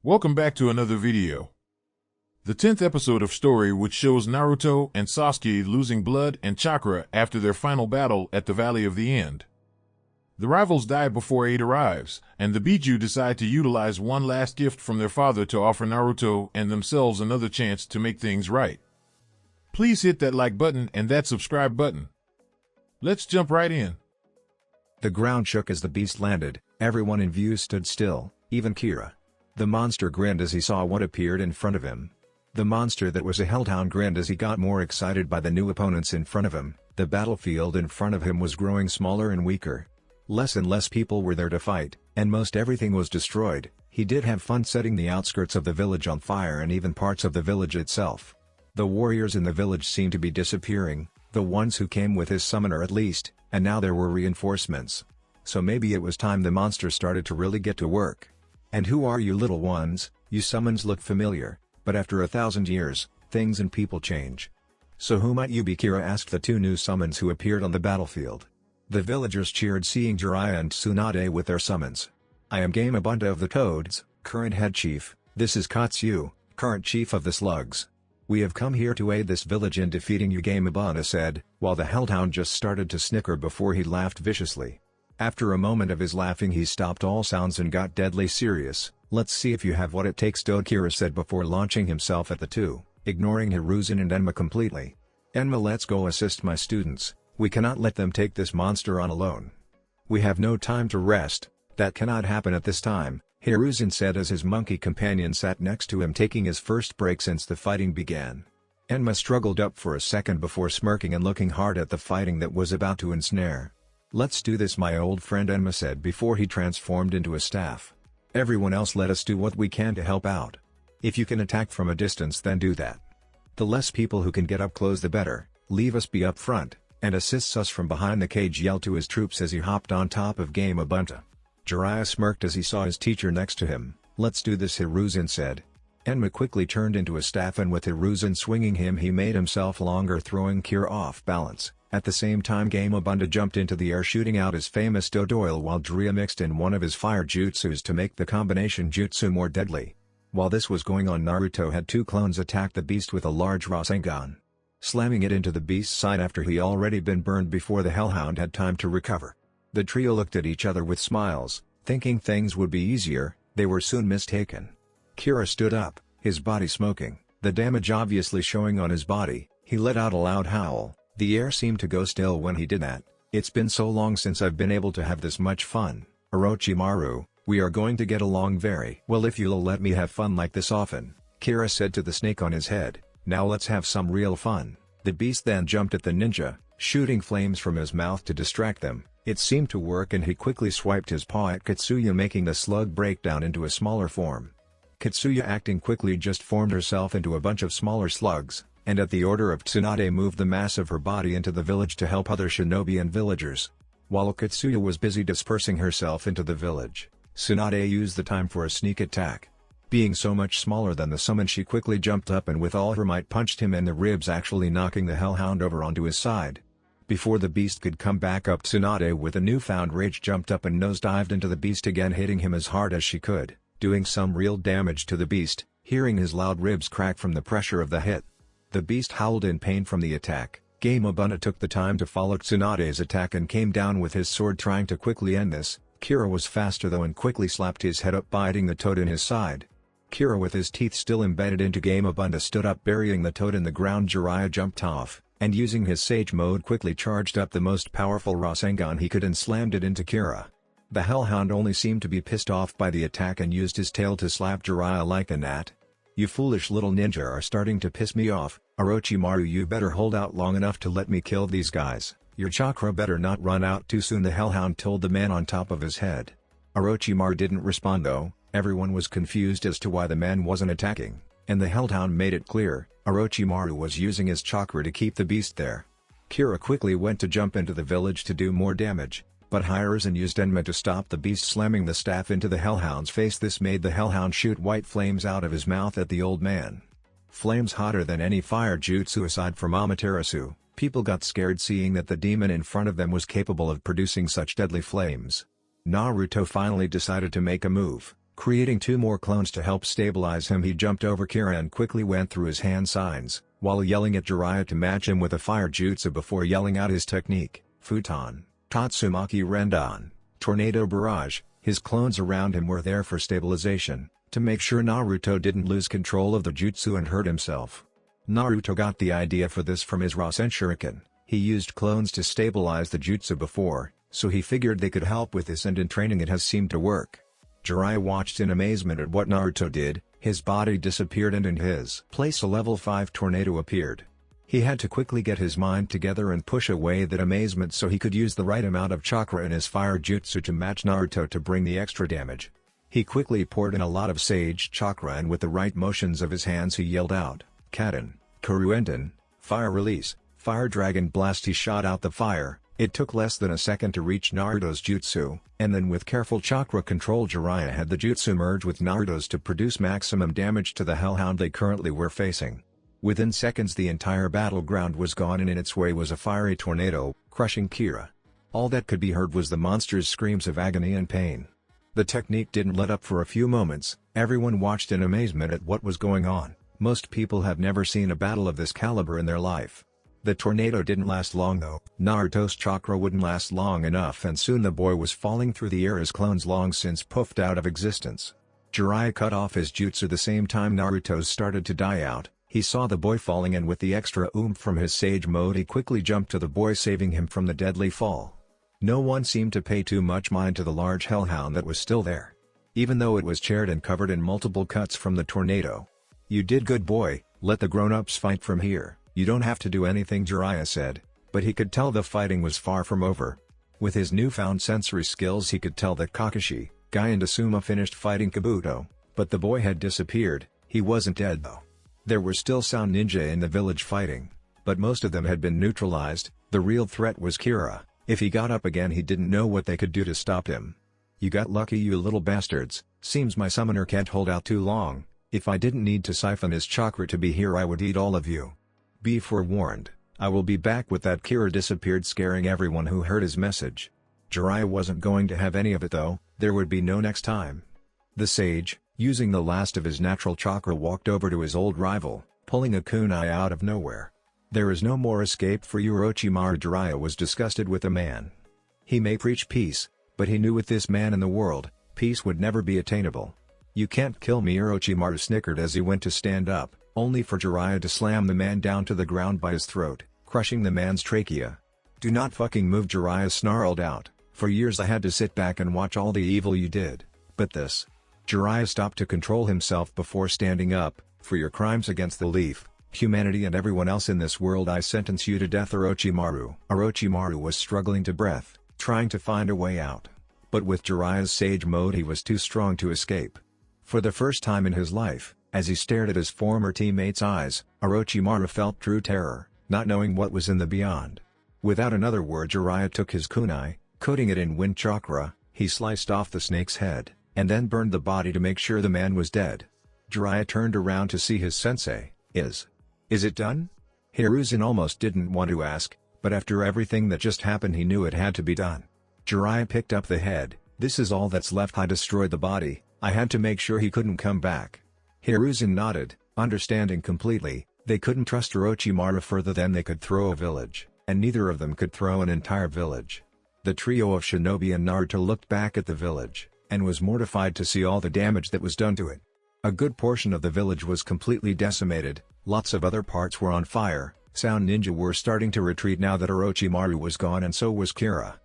Welcome back to another video. The 10th episode of story which shows Naruto and Sasuke losing blood and chakra after their final battle at the Valley of the End. The rivals die before aid arrives, and the Biju decide to utilize one last gift from their father to offer Naruto and themselves another chance to make things right. Please hit that like button and that subscribe button. Let's jump right in. The ground shook as the beast landed, everyone in view stood still, even Kira. The monster grinned as he saw what appeared in front of him. The monster that was a hellhound grinned as he got more excited by the new opponents in front of him. The battlefield in front of him was growing smaller and weaker. Less and less people were there to fight, and most everything was destroyed. He did have fun setting the outskirts of the village on fire and even parts of the village itself. The warriors in the village seemed to be disappearing, the ones who came with his summoner at least, and now there were reinforcements. So maybe it was time the monster started to really get to work. "And who are you little ones?" You summons look familiar, but after 1,000 years, things and people change. "So who might you be?" Kira asked the two new summons who appeared on the battlefield. The villagers cheered seeing Jiraiya and Tsunade with their summons. "I am Game Abunta of the Toads, current head chief. This is Katsu, current chief of the Slugs. We have come here to aid this village in defeating you," Game Abunta said, while the hellhound just started to snicker before he laughed viciously. After a moment of his laughing he stopped all sounds and got deadly serious. "Let's see if you have what it takes," Kira said before launching himself at the two, ignoring Hiruzen and Enma completely. "Enma, let's go assist my students. We cannot let them take this monster on alone. We have no time to rest." "That cannot happen at this time," Hiruzen said as his monkey companion sat next to him taking his first break since the fighting began. Enma struggled up for a second before smirking and looking hard at the fighting that was about to ensnare. "Let's do this, my old friend," Enma said before he transformed into a staff. "Everyone else, let us do what we can to help out. If you can attack from a distance, then do that. The less people who can get up close the better. Leave us be up front, and assists us from behind," the cage yelled to his troops as he hopped on top of Game Abunta. Jiraiya smirked as he saw his teacher next to him. "Let's do this," Hiruzen said. Enma quickly turned into a staff and with Hiruzen swinging him he made himself longer, throwing Kira off balance. At the same time Game Abunta jumped into the air shooting out his famous Dodoil while Jiraiya mixed in one of his fire jutsus to make the combination jutsu more deadly. While this was going on, Naruto had two clones attack the beast with a large Rasengan, slamming it into the beast's side after he already been burned before the hellhound had time to recover. The trio looked at each other with smiles, thinking things would be easier. They were soon mistaken. Kira stood up, his body smoking, the damage obviously showing on his body. He let out a loud howl. The air seemed to go still when he did that. "It's been so long since I've been able to have this much fun. Orochimaru, we are going to get along very well if you'll let me have fun like this often," Kira said to the snake on his head. "Now let's have some real fun." The beast then jumped at the ninja, shooting flames from his mouth to distract them. It seemed to work and he quickly swiped his paw at Katsuya, making the slug break down into a smaller form. Katsuya, acting quickly, just formed herself into a bunch of smaller slugs, and at the order of Tsunade moved the mass of her body into the village to help other shinobi and villagers. While Katsuya was busy dispersing herself into the village, Tsunade used the time for a sneak attack. Being so much smaller than the summon, she quickly jumped up and with all her might punched him in the ribs, actually knocking the hellhound over onto his side. Before the beast could come back up, Tsunade with a newfound rage jumped up and nosedived into the beast again, hitting him as hard as she could, doing some real damage to the beast, hearing his loud ribs crack from the pressure of the hit. The beast howled in pain from the attack. Game Abunta took the time to follow Tsunade's attack and came down with his sword trying to quickly end this. Kira was faster though and quickly slapped his head up, biting the toad in his side. Kira, with his teeth still embedded into Game Abunta, stood up, burying the toad in the ground. Jiraiya jumped off, and using his sage mode quickly charged up the most powerful Rasengan he could and slammed it into Kira. The hellhound only seemed to be pissed off by the attack and used his tail to slap Jiraiya like a gnat. "You foolish little ninja are starting to piss me off. Orochimaru, you better hold out long enough to let me kill these guys. Your chakra better not run out too soon," the hellhound told the man on top of his head. Orochimaru didn't respond though. Everyone was confused as to why the man wasn't attacking, and the hellhound made it clear. Orochimaru was using his chakra to keep the beast there. Kira quickly went to jump into the village to do more damage, but Hiruzen used Enma to stop the beast, slamming the staff into the hellhound's face. This made the hellhound shoot white flames out of his mouth at the old man. Flames hotter than any fire jutsu aside from Amaterasu. People got scared seeing that the demon in front of them was capable of producing such deadly flames. Naruto finally decided to make a move. Creating 2 more clones to help stabilize him, he jumped over Kira and quickly went through his hand signs, while yelling at Jiraiya to match him with a fire jutsu before yelling out his technique, Futon, Tatsumaki Rendan, Tornado Barrage. His clones around him were there for stabilization, to make sure Naruto didn't lose control of the jutsu and hurt himself. Naruto got the idea for this from his Rasen Shuriken. He used clones to stabilize the jutsu before, so he figured they could help with this, and in training it has seemed to work. Jiraiya watched in amazement at what Naruto did. His body disappeared and in his place a level 5 tornado appeared. He had to quickly get his mind together and push away that amazement so he could use the right amount of chakra in his fire jutsu to match Naruto to bring the extra damage. He quickly poured in a lot of sage chakra, and with the right motions of his hands he yelled out, Kaden, Kuruenden, Fire Release, Fire Dragon Blast. He shot out the fire. It took less than a second to reach Naruto's jutsu, and then with careful chakra control Jiraiya had the jutsu merge with Naruto's to produce maximum damage to the hellhound they currently were facing. Within seconds the entire battleground was gone, and in its way was a fiery tornado, crushing Kira. All that could be heard was the monster's screams of agony and pain. The technique didn't let up for a few moments. Everyone watched in amazement at what was going on. Most people have never seen a battle of this caliber in their life. The tornado didn't last long though. Naruto's chakra wouldn't last long enough, and soon the boy was falling through the air, his clones long since puffed out of existence. Jiraiya cut off his jutsu the same time Naruto's started to die out. He saw the boy falling, and with the extra oomph from his sage mode he quickly jumped to the boy, saving him from the deadly fall. No one seemed to pay too much mind to the large hellhound that was still there, even though it was charred and covered in multiple cuts from the tornado. "You did good, boy. Let the grown-ups fight from here. You don't have to do anything," Jiraiya said, but he could tell the fighting was far from over. With his newfound sensory skills he could tell that Kakashi, Guy and Asuma finished fighting Kabuto, but the boy had disappeared. He wasn't dead though. There were still sound ninja in the village fighting, but most of them had been neutralized. The real threat was Kira. If he got up again he didn't know what they could do to stop him. "You got lucky, you little bastards. Seems my summoner can't hold out too long. If I didn't need to siphon his chakra to be here I would eat all of you. Be forewarned, I will be back." With that Kira disappeared, scaring everyone who heard his message. Jiraiya wasn't going to have any of it though. There would be no next time. The sage, using the last of his natural chakra, walked over to his old rival, pulling a kunai out of nowhere. "There is no more escape for you, Orochimaru." Jiraiya was disgusted with the man. He may preach peace, but he knew with this man in the world, peace would never be attainable. "You can't kill me," Orochimaru snickered as he went to stand up, only for Jiraiya to slam the man down to the ground by his throat, crushing the man's trachea. "Do not fucking move," Jiraiya snarled out. "For years I had to sit back and watch all the evil you did, but this..." Jiraiya stopped to control himself before standing up. "For your crimes against the Leaf, humanity and everyone else in this world, I sentence you to death, Orochimaru." Orochimaru was struggling to breath, trying to find a way out. But with Jiraiya's sage mode he was too strong to escape. For the first time in his life, as he stared at his former teammate's eyes, Orochimaru felt true terror, not knowing what was in the beyond. Without another word Jiraiya took his kunai, coating it in wind chakra, he sliced off the snake's head, and then burned the body to make sure the man was dead. Jiraiya turned around to see his sensei. Is it done?" Hiruzen almost didn't want to ask, but after everything that just happened he knew it had to be done. Jiraiya picked up the head. "This is all that's left. I destroyed the body. I had to make sure he couldn't come back." Hiruzen nodded, understanding completely. They couldn't trust Orochimaru further than they could throw a village, and neither of them could throw an entire village. The trio of Shinobi and Naruto looked back at the village, and was mortified to see all the damage that was done to it. A good portion of the village was completely decimated, lots of other parts were on fire. Sound ninja were starting to retreat now that Orochimaru was gone, and so was Kira.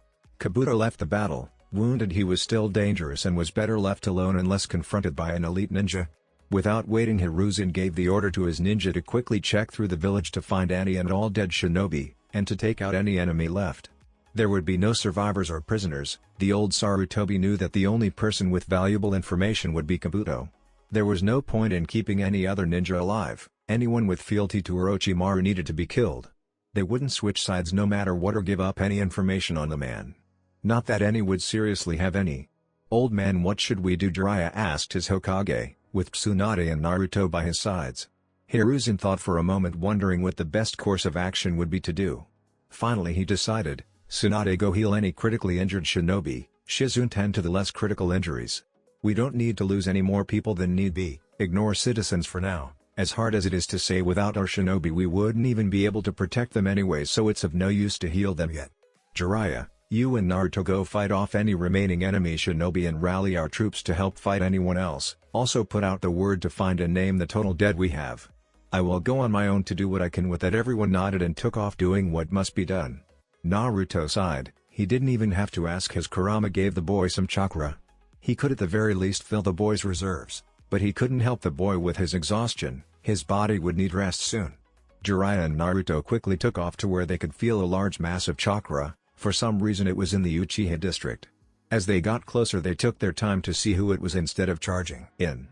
Kabuto left the battle. Wounded, he was still dangerous and was better left alone unless confronted by an elite ninja. Without waiting, Hiruzen gave the order to his ninja to quickly check through the village to find any and all dead shinobi, and to take out any enemy left. There would be no survivors or prisoners. The old Sarutobi knew that the only person with valuable information would be Kabuto. There was no point in keeping any other ninja alive. Anyone with fealty to Orochimaru needed to be killed. They wouldn't switch sides no matter what or give up any information on the man. Not that any would seriously have any. "Old man, what should we do?" Jiraiya asked his Hokage, with Tsunade and Naruto by his sides. Hiruzen thought for a moment, wondering what the best course of action would be to do. Finally he decided, "Tsunade, go heal any critically injured shinobi, Shizune tend to the less critical injuries." We don't need to lose any more people than need be, ignore citizens for now. As hard as it is to say, without our shinobi we wouldn't even be able to protect them anyway, so it's of no use to heal them yet. Jiraiya, you and Naruto go fight off any remaining enemy shinobi and rally our troops to help fight anyone else. Also put out the word to find and name the total dead we have. I will go on my own to do what I can with that. Everyone nodded and took off doing what must be done. Naruto sighed. He didn't even have to ask, his Kurama gave the boy some chakra. He could at the very least fill the boy's reserves, but he couldn't help the boy with his exhaustion. His body would need rest soon. Jiraiya and Naruto quickly took off to where they could feel a large mass of chakra. For some reason it was in the Uchiha district. As they got closer they took their time to see who it was instead of charging in.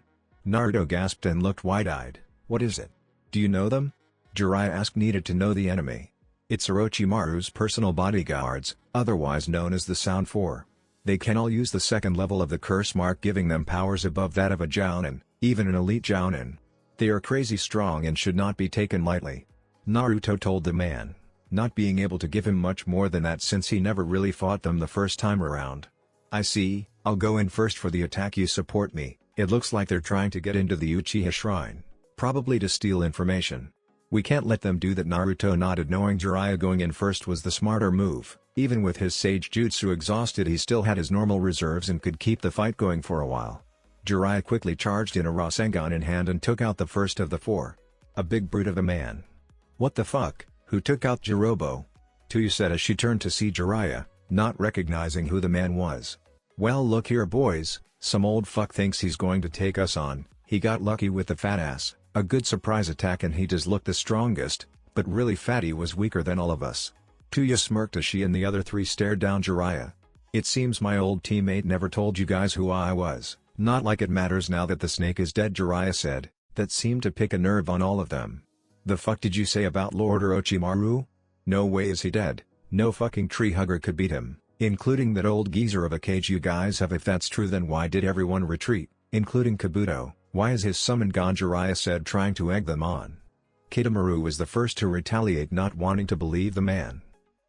Naruto gasped and looked wide-eyed. What is it? Do you know them? Jiraiya asked. Needed to know the enemy. It's Orochimaru's personal bodyguards, otherwise known as the Sound Four. They can all use the second level of the curse mark, giving them powers above that of a Jounin, even an elite Jounin. They are crazy strong and should not be taken lightly. Naruto told the man, not being able to give him much more than that since he never really fought them the first time around. I see, I'll go in first for the attack, you support me. It looks like they're trying to get into the Uchiha shrine, probably to steal information. We can't let them do that. Naruto nodded, knowing Jiraiya going in first was the smarter move. Even with his sage jutsu exhausted he still had his normal reserves and could keep the fight going for a while. Jiraiya quickly charged in, a Rasengan in hand, and took out the first of the four. A big brute of a man. What the fuck, who took out Jirobo? Tuyu said as she turned to see Jiraiya, not recognizing who the man was. Well, look here boys, some old fuck thinks he's going to take us on. He got lucky with the fat ass, a good surprise attack, and he does look the strongest, but really Fatty was weaker than all of us. Tuya smirked as she and the other three stared down Jiraiya. It seems my old teammate never told you guys who I was. Not like it matters now that the snake is dead, Jiraiya said. That seemed to pick a nerve on all of them. The fuck did you say about Lord Orochimaru? No way is he dead. No fucking tree hugger could beat him, including that old geezer of a cage you guys have. If that's true, then why did everyone retreat, including Kabuto? Why is his summon gone? Jiraiya said, trying to egg them on. Kidomaru was the first to retaliate, not wanting to believe the man.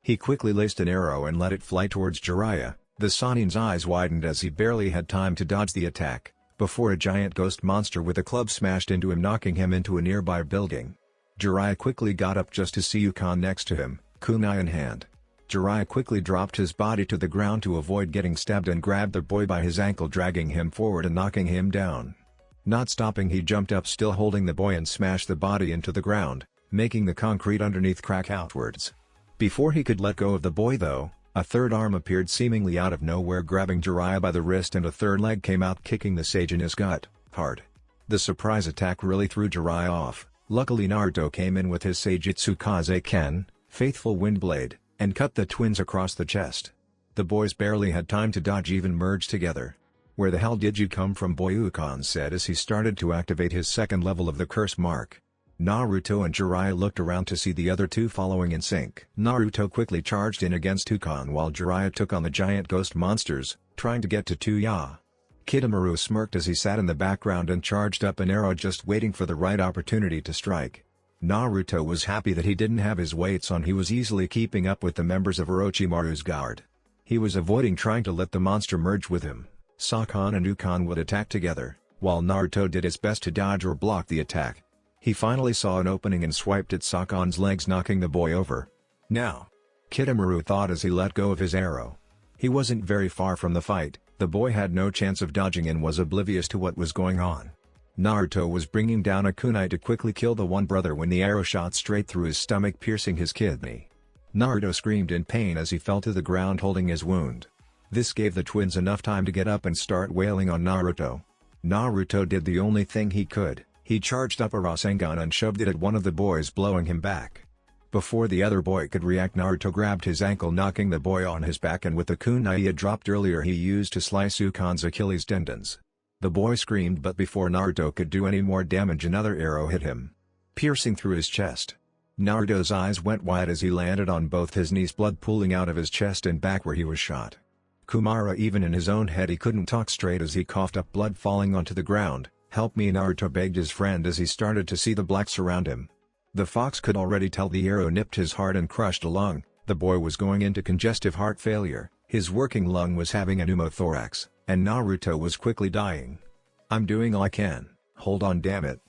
He quickly laced an arrow and let it fly towards Jiraiya. The Sanin's eyes widened as he barely had time to dodge the attack, before a giant ghost monster with a club smashed into him, knocking him into a nearby building. Jiraiya quickly got up just to see Yukon next to him, kunai in hand. Jiraiya quickly dropped his body to the ground to avoid getting stabbed and grabbed the boy by his ankle, dragging him forward and knocking him down. Not stopping, he jumped up still holding the boy and smashed the body into the ground, making the concrete underneath crack outwards. Before he could let go of the boy though, a third arm appeared seemingly out of nowhere, grabbing Jiraiya by the wrist, and a third leg came out, kicking the sage in his gut, hard. The surprise attack really threw Jiraiya off. Luckily Naruto came in with his Seijutsu Kaze Ken, Faithful Windblade, and cut the twins across the chest. The boys barely had time to dodge, even merge together. Where the hell did you come from, boy? Ukon said as he started to activate his second level of the curse mark. Naruto and Jiraiya looked around to see the other two following in sync. Naruto quickly charged in against Ukon while Jiraiya took on the giant ghost monsters, trying to get to Tuya. Kidomaru smirked as he sat in the background and charged up an arrow, just waiting for the right opportunity to strike. Naruto was happy that he didn't have his weights on. He was easily keeping up with the members of Orochimaru's guard. He was avoiding trying to let the monster merge with him. Sakon and Ukon would attack together, while Naruto did his best to dodge or block the attack. He finally saw an opening and swiped at Sakon's legs, knocking the boy over. Now, Kidomaru thought as he let go of his arrow. He wasn't very far from the fight. The boy had no chance of dodging and was oblivious to what was going on. Naruto was bringing down a kunai to quickly kill the one brother when the arrow shot straight through his stomach, piercing his kidney. Naruto screamed in pain as he fell to the ground holding his wound. This gave the twins enough time to get up and start wailing on Naruto. Naruto did the only thing he could. He charged up a Rasengan and shoved it at one of the boys, blowing him back. Before the other boy could react, Naruto grabbed his ankle, knocking the boy on his back, and with the kunai he had dropped earlier he used to slice Ukon's Achilles tendons. The boy screamed, but before Naruto could do any more damage another arrow hit him, piercing through his chest. Naruto's eyes went wide as he landed on both his knees, blood pooling out of his chest and back where he was shot. Kumara, even in his own head he couldn't talk straight as he coughed up blood falling onto the ground. "Help me," Naruto begged his friend as he started to see the blacks around him. The fox could already tell the arrow nipped his heart and crushed a lung. The boy was going into congestive heart failure. His working lung was having a pneumothorax. and Naruto was quickly dying. "I'm doing all I can, hold on damn it."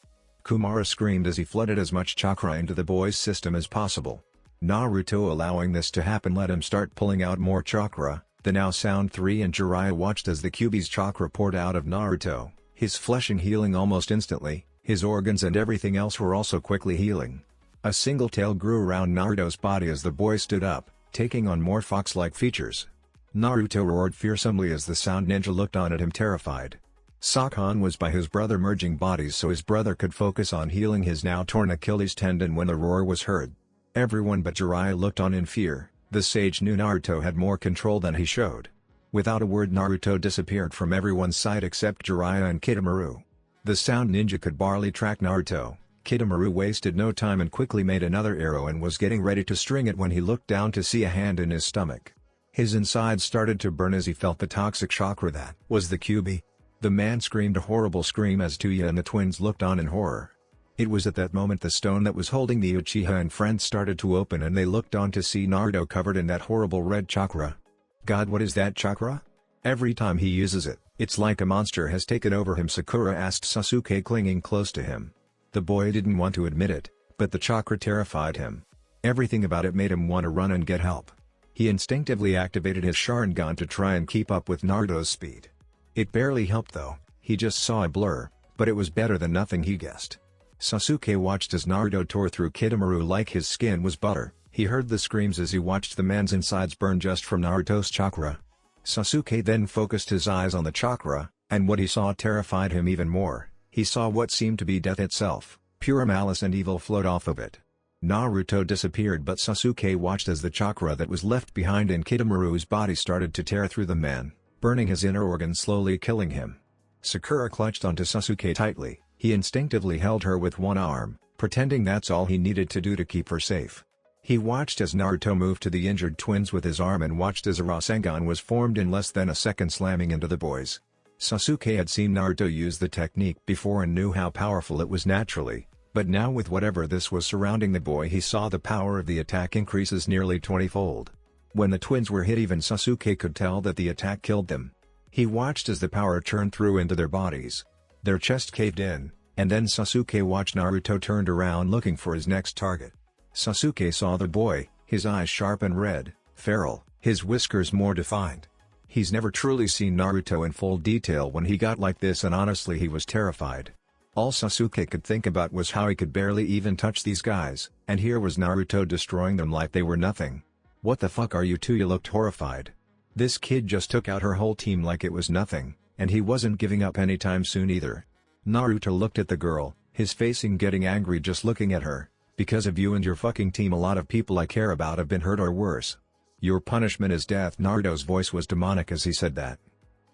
Kurama screamed as he flooded as much chakra into the boy's system as possible. Naruto allowing this to happen let him start pulling out more chakra. The now sound 3 and Jiraiya watched as the Kyuubi's chakra poured out of Naruto, his flesh healing almost instantly, his organs and everything else were also quickly healing. A single tail grew around Naruto's body as the boy stood up, taking on more fox-like features. Naruto roared fearsomely as the sound ninja looked on at him terrified. Sakan was by his brother merging bodies so his brother could focus on healing his now torn Achilles tendon when the roar was heard. Everyone but Jiraiya looked on in fear. The sage knew Naruto had more control than he showed. Without a word Naruto disappeared from everyone's sight except Jiraiya and Kidomaru. The sound ninja could barely track Naruto. Kidomaru wasted no time and quickly made another arrow and was getting ready to string it when he looked down to see a hand in his stomach. His insides started to burn as he felt the toxic chakra that was the Kyuubi. The man screamed a horrible scream as Tuya and the twins looked on in horror. It was at that moment the stone that was holding the Uchiha and friends started to open and they looked on to see Naruto covered in that horrible red chakra. God, what is that chakra? Every time he uses it, it's like a monster has taken over him, Sakura asked Sasuke clinging close to him. The boy didn't want to admit it, but the chakra terrified him. Everything about it made him want to run and get help. He instinctively activated his Sharingan to try and keep up with Naruto's speed. It barely helped though, he just saw a blur, but it was better than nothing he guessed. Sasuke watched as Naruto tore through Kidomaru like his skin was butter. He heard the screams as he watched the man's insides burn just from Naruto's chakra. Sasuke then focused his eyes on the chakra, and what he saw terrified him even more. He saw what seemed to be death itself, pure malice and evil flowed off of it. Naruto disappeared but Sasuke watched as the chakra that was left behind in Kidomaru's body started to tear through the man, burning his inner organs, slowly killing him. Sakura clutched onto Sasuke tightly. He instinctively held her with one arm, pretending that's all he needed to do to keep her safe. He watched as Naruto moved to the injured twins with his arm and watched as a Rasengan was formed in less than a second, slamming into the boys. Sasuke had seen Naruto use the technique before and knew how powerful it was naturally, but now with whatever this was surrounding the boy he saw the power of the attack increases nearly 20-fold. When the twins were hit even Sasuke could tell that the attack killed them. He watched as the power churned through into their bodies. Their chest caved in, and then Sasuke watched Naruto turned around looking for his next target. Sasuke saw the boy, his eyes sharp and red, feral, his whiskers more defined. He's never truly seen Naruto in full detail when he got like this and honestly he was terrified. All Sasuke could think about was how he could barely even touch these guys, and here was Naruto destroying them like they were nothing. What the fuck are you two? You looked horrified. This kid just took out her whole team like it was nothing, and he wasn't giving up anytime soon either. Naruto looked at the girl, his face getting angry just looking at her. Because of you and your fucking team a lot of people I care about have been hurt or worse. Your punishment is death. Naruto's voice was demonic as he said that.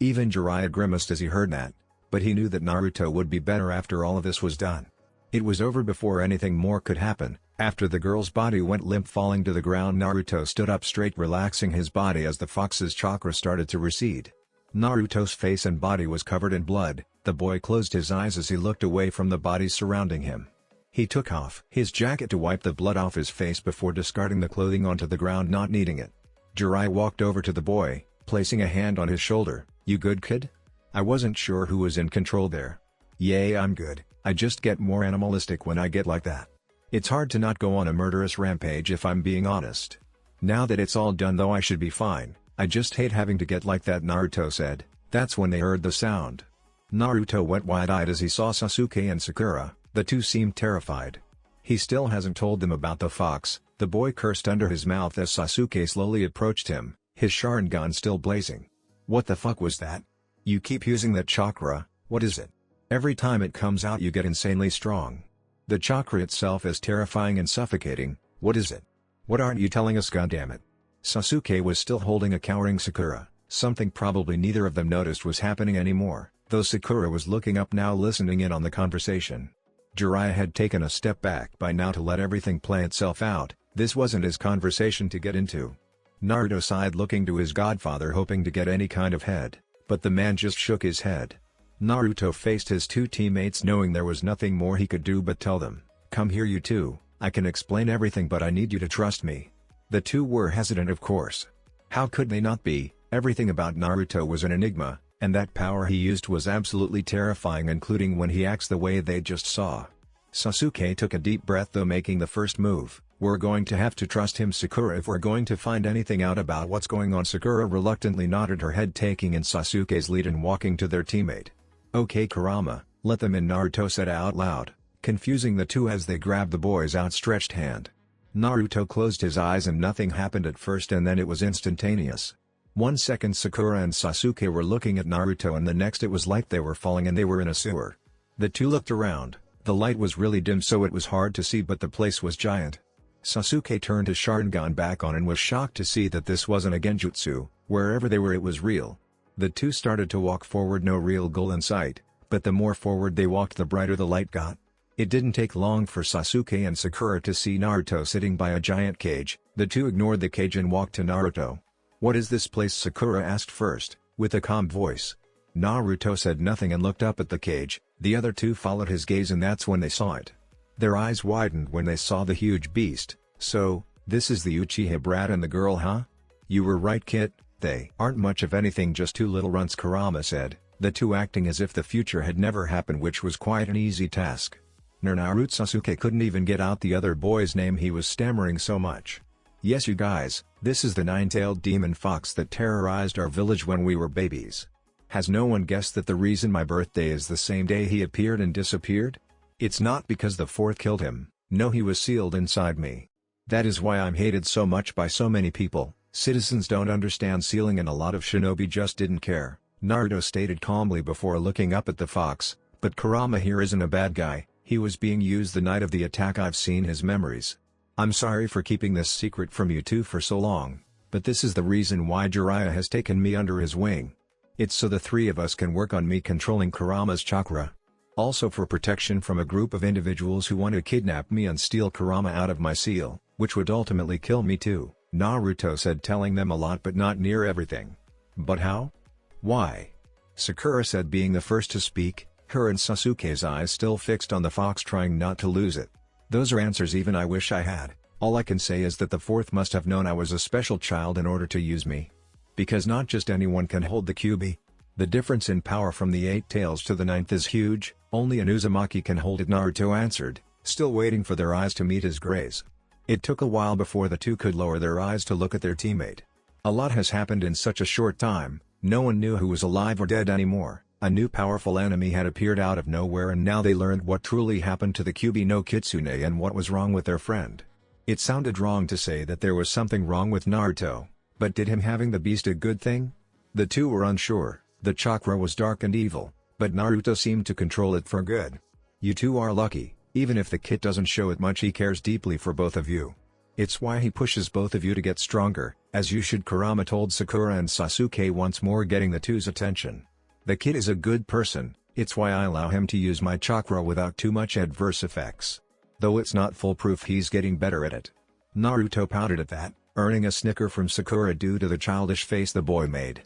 Even Jiraiya grimaced as he heard that, but he knew that Naruto would be better after all of this was done. It was over before anything more could happen. After the girl's body went limp falling to the ground, Naruto stood up straight, relaxing his body as the fox's chakra started to recede. Naruto's face and body was covered in blood. The boy closed his eyes as he looked away from the bodies surrounding him. He took off his jacket to wipe the blood off his face before discarding the clothing onto the ground, not needing it. Jiraiya walked over to the boy, placing a hand on his shoulder. You good, kid? I wasn't sure who was in control there. Yeah, I'm good. I just get more animalistic when I get like that. It's hard to not go on a murderous rampage if I'm being honest. Now that it's all done though I should be fine. I just hate having to get like that, Naruto said. That's when they heard the sound. Naruto went wide-eyed as he saw Sasuke and Sakura. The two seemed terrified. He still hasn't told them about the fox, the boy cursed under his mouth as Sasuke slowly approached him, his Sharingan still blazing. What the fuck was that? You keep using that chakra, what is it? Every time it comes out you get insanely strong. The chakra itself is terrifying and suffocating, what is it? What aren't you telling us, goddammit? Sasuke was still holding a cowering Sakura, something probably neither of them noticed was happening anymore, though Sakura was looking up now listening in on the conversation. Jiraiya had taken a step back by now to let everything play itself out. This wasn't his conversation to get into. Naruto sighed looking to his godfather hoping to get any kind of head, but the man just shook his head. Naruto faced his two teammates knowing there was nothing more he could do but tell them, come here you two, I can explain everything but I need you to trust me. The two were hesitant of course. How could they not be? Everything about Naruto was an enigma, And that power he used was absolutely terrifying, including when he acts the way they just saw. Sasuke took a deep breath, though, making the first move. We're going to have to trust him, Sakura, if we're going to find anything out about what's going on. Sakura reluctantly nodded her head, taking in Sasuke's lead and walking to their teammate. Okay Kurama, let them in, Naruto said out loud, confusing the two as they grabbed the boy's outstretched hand. Naruto closed his eyes and nothing happened at first, and then it was instantaneous. 1 second Sakura and Sasuke were looking at Naruto, and the next it was like they were falling and they were in a sewer. The two looked around. The light was really dim, so it was hard to see, but the place was giant. Sasuke turned his Sharingan back on and was shocked to see that this wasn't a genjutsu. Wherever they were, it was real. The two started to walk forward, no real goal in sight, but the more forward they walked, the brighter the light got. It didn't take long for Sasuke and Sakura to see Naruto sitting by a giant cage. The two ignored the cage and walked to Naruto. What is this place? Sakura asked first, with a calm voice. Naruto said nothing and looked up at the cage. The other two followed his gaze, and that's when they saw it. Their eyes widened when they saw the huge beast. So, this is the Uchiha brat and the girl, huh? You were right, Kit, they aren't much of anything, just two little runts, Kurama said, the two acting as if the future had never happened, which was quite an easy task. Naruto Sasuke couldn't even get out the other boy's name, he was stammering so much. Yes, you guys, this is the nine-tailed demon fox that terrorized our village when we were babies. Has no one guessed that the reason my birthday is the same day he appeared and disappeared? It's not because the fourth killed him, no, he was sealed inside me. That is why I'm hated so much by so many people. Citizens don't understand sealing, and a lot of shinobi just didn't care, Naruto stated calmly before looking up at the fox. But Kurama here isn't a bad guy, he was being used the night of the attack. I've seen his memories. I'm sorry for keeping this secret from you two for so long, but this is the reason why Jiraiya has taken me under his wing. It's so the three of us can work on me controlling Kurama's chakra. Also for protection from a group of individuals who want to kidnap me and steal Kurama out of my seal, which would ultimately kill me too, Naruto said, telling them a lot but not near everything. But how? Why? Sakura said, being the first to speak, her and Sasuke's eyes still fixed on the fox, trying not to lose it. Those are answers even I wish I had. All I can say is that the fourth must have known I was a special child in order to use me. Because not just anyone can hold the Kyuubi. The difference in power from the 8 tails to the 9th is huge, only an Uzumaki can hold it, Naruto answered, still waiting for their eyes to meet his gaze. It took a while before the two could lower their eyes to look at their teammate. A lot has happened in such a short time, no one knew who was alive or dead anymore. A new powerful enemy had appeared out of nowhere, and now they learned what truly happened to the Kyuubi no Kitsune and what was wrong with their friend. It sounded wrong to say that there was something wrong with Naruto, but did him having the beast a good thing? The two were unsure. The chakra was dark and evil, but Naruto seemed to control it for good. You two are lucky, even if the kid doesn't show it much, he cares deeply for both of you. It's why he pushes both of you to get stronger, as you should, Kurama told Sakura and Sasuke, once more getting the two's attention. The kid is a good person, it's why I allow him to use my chakra without too much adverse effects. Though it's not foolproof, he's getting better at it. Naruto pouted at that, earning a snicker from Sakura due to the childish face the boy made.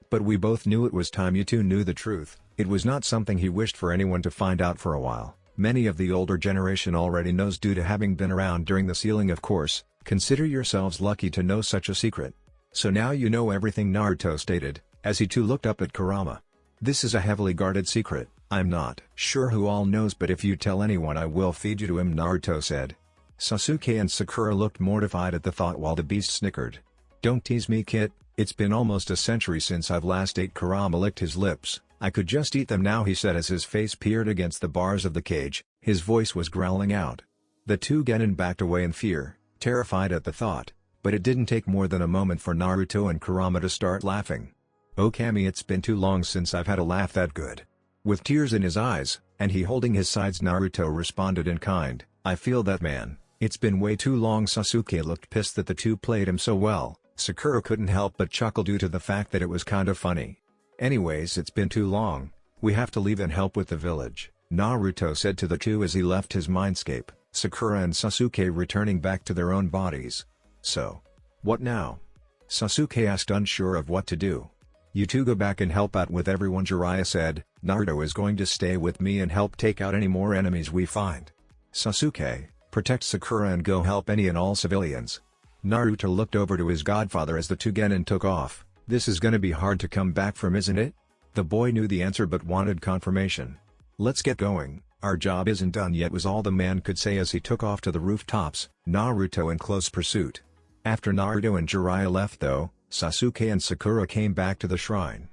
But we both knew it was time you two knew the truth. It was not something he wished for anyone to find out for a while. Many of the older generation already knows due to having been around during the sealing, of course. Consider yourselves lucky to know such a secret. So now you know everything, Naruto stated, as he too looked up at Kurama. This is a heavily guarded secret. I'm not sure who all knows, but if you tell anyone I will feed you to him, Naruto said. Sasuke and Sakura looked mortified at the thought while the beast snickered. Don't tease me, kid, it's been almost a century since I've last ate. Kurama licked his lips. I could just eat them now, he said as his face peered against the bars of the cage. His voice was growling out. The two genin backed away in fear, terrified at the thought, but it didn't take more than a moment for Naruto and Kurama to start laughing. Oh Kami, it's been too long since I've had a laugh that good. With tears in his eyes, and he holding his sides, Naruto responded in kind, I feel that, man, it's been way too long. Sasuke looked pissed that the two played him so well. Sakura couldn't help but chuckle due to the fact that it was kinda funny. Anyways, it's been too long, we have to leave and help with the village, Naruto said to the two as he left his mindscape, Sakura and Sasuke returning back to their own bodies. So, what now? Sasuke asked, unsure of what to do. You two go back and help out with everyone, Jiraiya said. Naruto is going to stay with me and help take out any more enemies we find. Sasuke, protect Sakura and go help any and all civilians. Naruto looked over to his godfather as the two genin took off. This is gonna be hard to come back from, isn't it? The boy knew the answer but wanted confirmation. "Let's get going, our job isn't done yet," was all the man could say as he took off to the rooftops, Naruto in close pursuit. After Naruto and Jiraiya left though, Sasuke and Sakura came back to the shrine.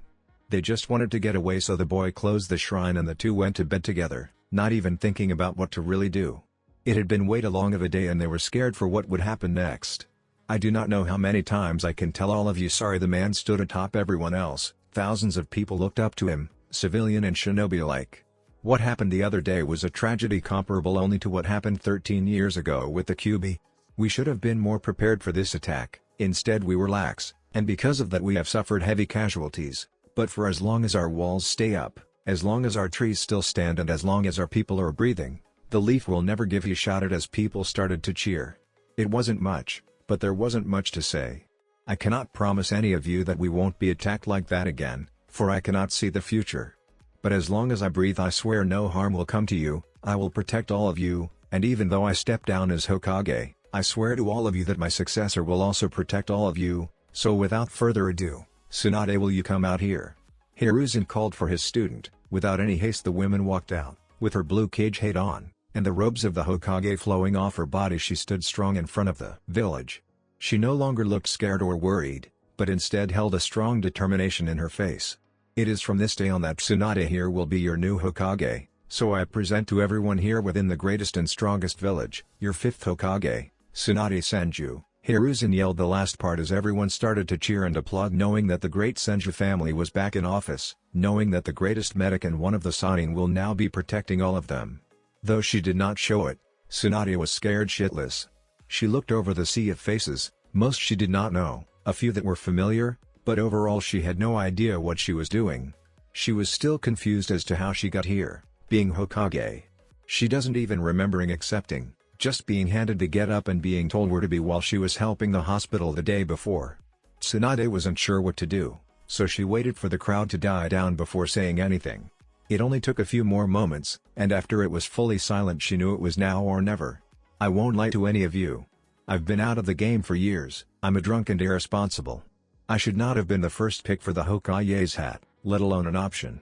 They just wanted to get away, so the boy closed the shrine and the two went to bed together, not even thinking about what to really do. It had been way too long of a day and they were scared for what would happen next. "I do not know how many times I can tell all of you sorry." The man stood atop everyone else. Thousands of people looked up to him, civilian and shinobi alike. What happened the other day was a tragedy comparable only to what happened 13 years ago with the Kyuubi. We should have been more prepared for this attack, instead we were lax, and because of that we have suffered heavy casualties. But for as long as our walls stay up, as long as our trees still stand and as long as our people are breathing, the leaf will never give. He shouted as people started to cheer. It wasn't much, but there wasn't much to say. "I cannot promise any of you that we won't be attacked like that again, for I cannot see the future. But as long as I breathe I swear no harm will come to you, I will protect all of you, and even though I step down as Hokage, I swear to all of you that my successor will also protect all of you, so without further ado, Tsunade, will you come out here?" Hiruzen called for his student. Without any haste the woman walked out, with her blue cage hat on, and the robes of the Hokage flowing off her body. She stood strong in front of the village. She no longer looked scared or worried, but instead held a strong determination in her face. "It is from this day on that Tsunade here will be your new Hokage, so I present to everyone here within the greatest and strongest village, your fifth Hokage, Tsunade Senju." Hiruzen yelled the last part as everyone started to cheer and applaud, knowing that the great Senju family was back in office, knowing that the greatest medic and one of the Sannin will now be protecting all of them. Though she did not show it, Tsunade was scared shitless. She looked over the sea of faces, most she did not know, a few that were familiar, but overall she had no idea what she was doing. She was still confused as to how she got here, being Hokage. She doesn't even remembering accepting, just being handed the get up and being told where to be while she was helping the hospital the day before. Tsunade wasn't sure what to do, so she waited for the crowd to die down before saying anything. It only took a few more moments, and after it was fully silent she knew it was now or never. "I won't lie to any of you. I've been out of the game for years, I'm a drunk and irresponsible. I should not have been the first pick for the Hokage's hat, let alone an option."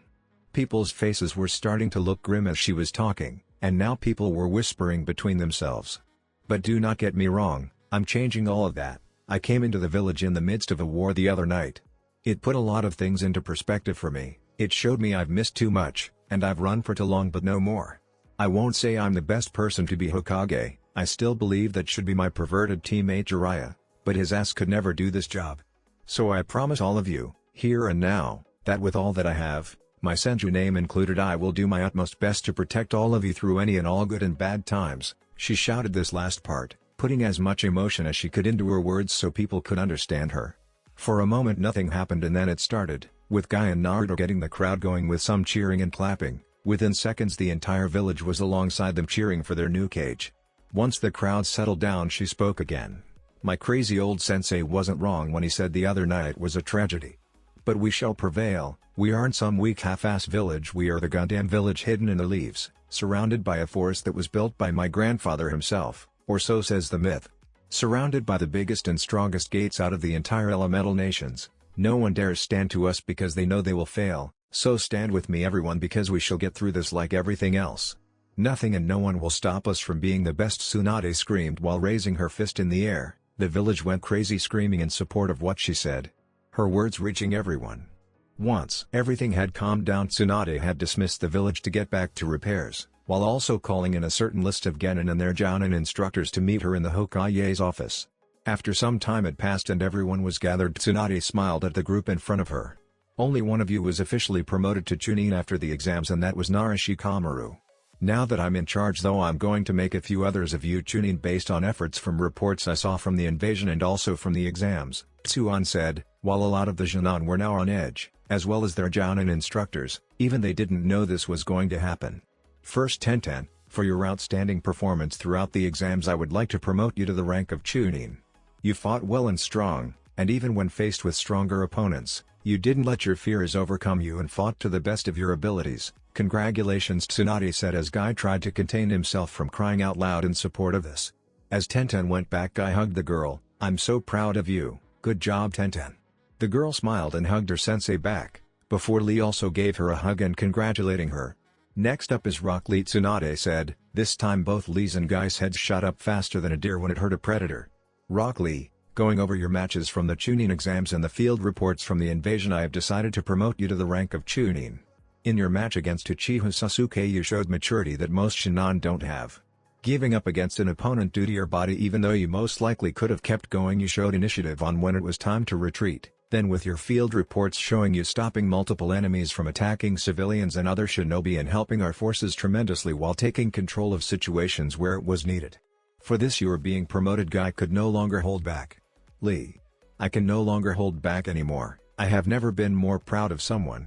People's faces were starting to look grim as she was talking, and now people were whispering between themselves. "But do not get me wrong, I'm changing all of that. I came into the village in the midst of a war the other night. It put a lot of things into perspective for me, it showed me I've missed too much, and I've run for too long but no more. I won't say I'm the best person to be Hokage, I still believe that should be my perverted teammate Jiraiya, but his ass could never do this job. So I promise all of you, here and now, that with all that I have, my Senju name included, I will do my utmost best to protect all of you through any and all good and bad times." She shouted this last part, putting as much emotion as she could into her words so people could understand her. For a moment nothing happened and then it started, with Guy and Naruto getting the crowd going with some cheering and clapping. Within seconds the entire village was alongside them cheering for their new Kage. Once the crowd settled down she spoke again. "My crazy old sensei wasn't wrong when he said the other night was a tragedy. But we shall prevail. We aren't some weak half-ass village, we are the goddamn village hidden in the leaves, surrounded by a forest that was built by my grandfather himself, or so says the myth. Surrounded by the biggest and strongest gates out of the entire elemental nations. No one dares stand to us because they know they will fail, so stand with me everyone because we shall get through this like everything else. Nothing and no one will stop us from being the best." Tsunade screamed while raising her fist in the air. The village went crazy screaming in support of what she said. Her words reaching everyone. Once everything had calmed down Tsunade had dismissed the village to get back to repairs, while also calling in a certain list of genin and their jounin instructors to meet her in the Hokage's office. After some time had passed and everyone was gathered, Tsunade smiled at the group in front of her. "Only one of you was officially promoted to Chunin after the exams and that was Narashikamaru. Now that I'm in charge though I'm going to make a few others of you Chunin based on efforts from reports I saw from the invasion and also from the exams," Tsuan said, while a lot of the Junon were now on edge, as well as their jounin instructors, even they didn't know this was going to happen. "First Tenten, for your outstanding performance throughout the exams I would like to promote you to the rank of Chunin. You fought well and strong, and even when faced with stronger opponents, you didn't let your fears overcome you and fought to the best of your abilities. Congratulations," Tsunade said as Guy tried to contain himself from crying out loud in support of this. As Tenten went back, Guy hugged the girl. "I'm so proud of you, good job Tenten." The girl smiled and hugged her sensei back, before Lee also gave her a hug and congratulating her. Next up is Rock Lee, Tsunade said. This time both Lee's and Guy's heads shot up faster than a deer when it heard a predator. Rock Lee, going over your matches from the Chunin exams and the field reports from the invasion, I have decided to promote you to the rank of Chunin. In your match against Uchiha Sasuke you showed maturity that most Shinin don't have. Giving up against an opponent due to your body even though you most likely could have kept going, you showed initiative on when it was time to retreat. Then with your field reports showing you stopping multiple enemies from attacking civilians and other shinobi and helping our forces tremendously while taking control of situations where it was needed. For this you are being promoted. Guy could no longer hold back. Lee. I can no longer hold back anymore. I have never been more proud of someone.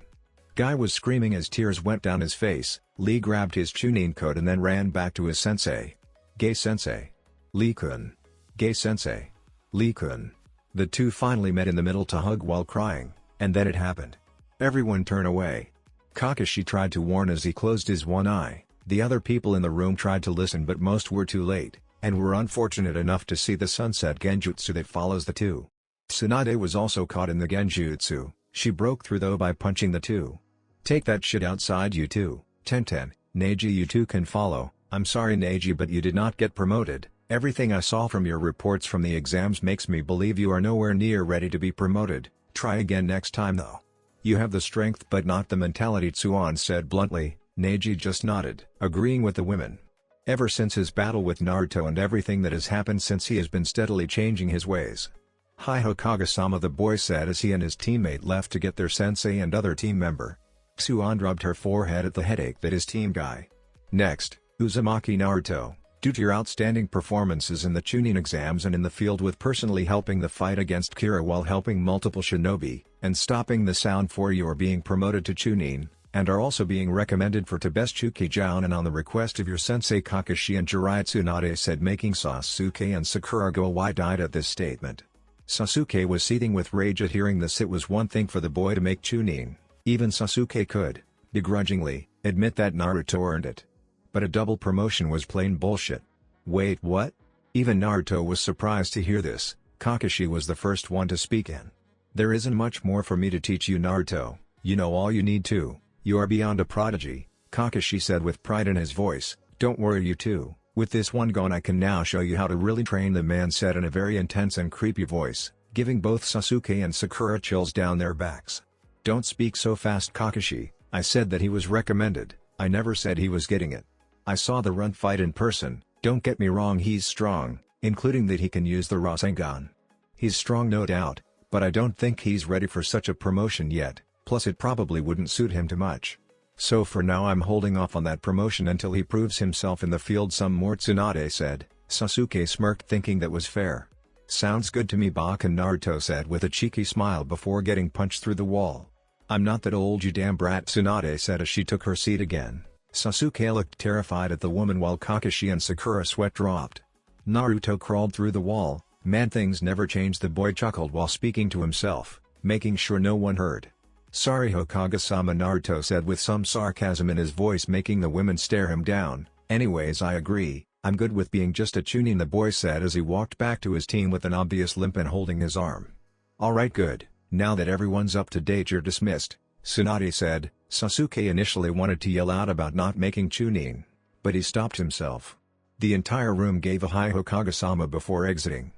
Guy was screaming as tears went down his face. Lee grabbed his Chunin coat and then ran back to his sensei. Gai-sensei. Lee-kun. Gai-sensei. Lee-kun. The two finally met in the middle to hug while crying, and then it happened. Everyone turned away. Kakashi tried to warn as he closed his one eye. The other people in the room tried to listen but most were too late, and were unfortunate enough to see the sunset genjutsu that follows the two. Tsunade was also caught in the genjutsu. She broke through though by punching the two. Take that shit outside you two. Tenten, Neji, you two can follow. I'm sorry Neji, but you did not get promoted. Everything I saw from your reports from the exams makes me believe you are nowhere near ready to be promoted. Try again next time though. You have the strength but not the mentality, Tsuan said bluntly. Neji just nodded, agreeing with the women. Ever since his battle with Naruto and everything that has happened since, he has been steadily changing his ways. Hi Hokage-sama, the boy said as he and his teammate left to get their sensei and other team member. Tsuan rubbed her forehead at the headache that his team guy. Next, Uzumaki. Naruto. Due to your outstanding performances in the Chunin exams and in the field with personally helping the fight against Kira while helping multiple shinobi, and stopping the sound for you are being promoted to Chunin, and are also being recommended for to best Chukijan and on the request of your sensei Kakashi and Jiraiya, Tsunade said, making Sasuke and Sakura go wide-eyed at this statement. Sasuke was seething with rage at hearing this. It was one thing for the boy to make Chunin, even Sasuke could, begrudgingly, admit that Naruto earned it. But a double promotion was plain bullshit. Wait, what? Even Naruto was surprised to hear this. Kakashi was the first one to speak in. There isn't much more for me to teach you, Naruto. You know all you need to. You are beyond a prodigy, Kakashi said with pride in his voice. Don't worry, you two. With this one gone I can now show you how to really train, the man said in a very intense and creepy voice, giving both Sasuke and Sakura chills down their backs. Don't speak so fast, Kakashi. I said that he was recommended. I never said he was getting it. I saw the run fight in person. Don't get me wrong, he's strong, including that he can use the Rasengan. He's strong no doubt, but I don't think he's ready for such a promotion yet, plus it probably wouldn't suit him too much. So for now I'm holding off on that promotion until he proves himself in the field some more, Tsunade said. Sasuke smirked, thinking that was fair. Sounds good to me, Bakunin, Naruto said with a cheeky smile before getting punched through the wall. I'm not that old, you damn brat, Tsunade said as she took her seat again. Sasuke looked terrified at the woman while Kakashi and Sakura sweat dropped. Naruto crawled through the wall. Man, things never change, the boy chuckled while speaking to himself, making sure no one heard. Sorry Hokage-sama, Naruto said with some sarcasm in his voice, making the women stare him down. Anyways, I agree, I'm good with being just a Chunin, the boy said as he walked back to his team with an obvious limp and holding his arm. Alright, good, now that everyone's up to date you're dismissed, Tsunade said. Sasuke initially wanted to yell out about not making Chunin, but he stopped himself. The entire room gave a hi Hokage-sama before exiting.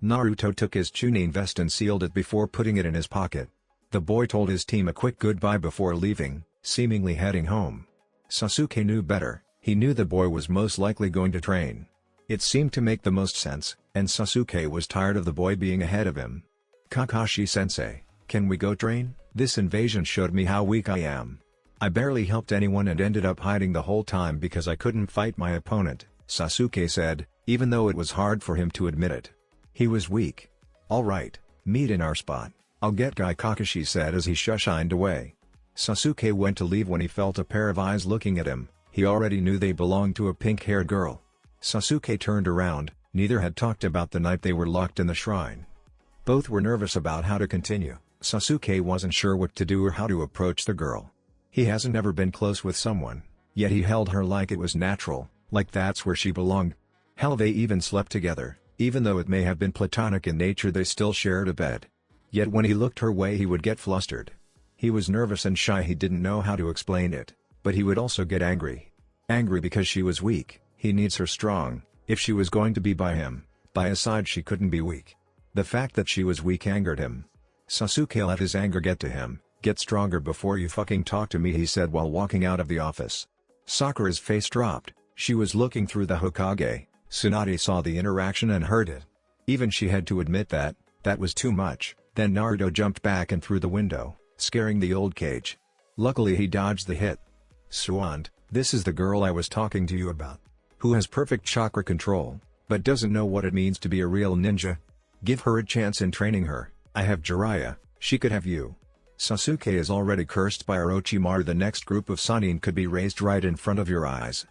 Naruto took his Chunin vest and sealed it before putting it in his pocket. The boy told his team a quick goodbye before leaving, seemingly heading home. Sasuke knew better. He knew the boy was most likely going to train. It seemed to make the most sense, and Sasuke was tired of the boy being ahead of him. Kakashi-sensei, can we go train? This invasion showed me how weak I am. I barely helped anyone and ended up hiding the whole time because I couldn't fight my opponent, Sasuke said, even though it was hard for him to admit it. He was weak. Alright, meet in our spot. I'll get Guy, Kakashi said as he shushined away. Sasuke went to leave when he felt a pair of eyes looking at him. He already knew they belonged to a pink-haired girl. Sasuke turned around. Neither had talked about the night they were locked in the shrine. Both were nervous about how to continue. Sasuke wasn't sure what to do or how to approach the girl. He hasn't ever been close with someone, yet he held her like it was natural, like that's where she belonged. Hell, they even slept together, even though it may have been platonic in nature, they still shared a bed. Yet when he looked her way he would get flustered. He was nervous and shy, he didn't know how to explain it, but he would also get angry. Angry because she was weak, he needs her strong. If she was going to be by his side, she couldn't be weak. The fact that she was weak angered him. Sasuke let his anger get to him. "Get stronger before you fucking talk to me," he said while walking out of the office. Sakura's face dropped. She was looking through the Hokage. Tsunade saw the interaction and heard it. Even she had to admit that was too much. Then Naruto jumped back and through the window, scaring the old cage. Luckily he dodged the hit. "Suand, this is the girl I was talking to you about. Who has perfect chakra control, but doesn't know what it means to be a real ninja. Give her a chance in training her. I have Jiraiya, she could have you." Sasuke is already cursed by Orochimaru. "The next group of Sannin could be raised right in front of your eyes.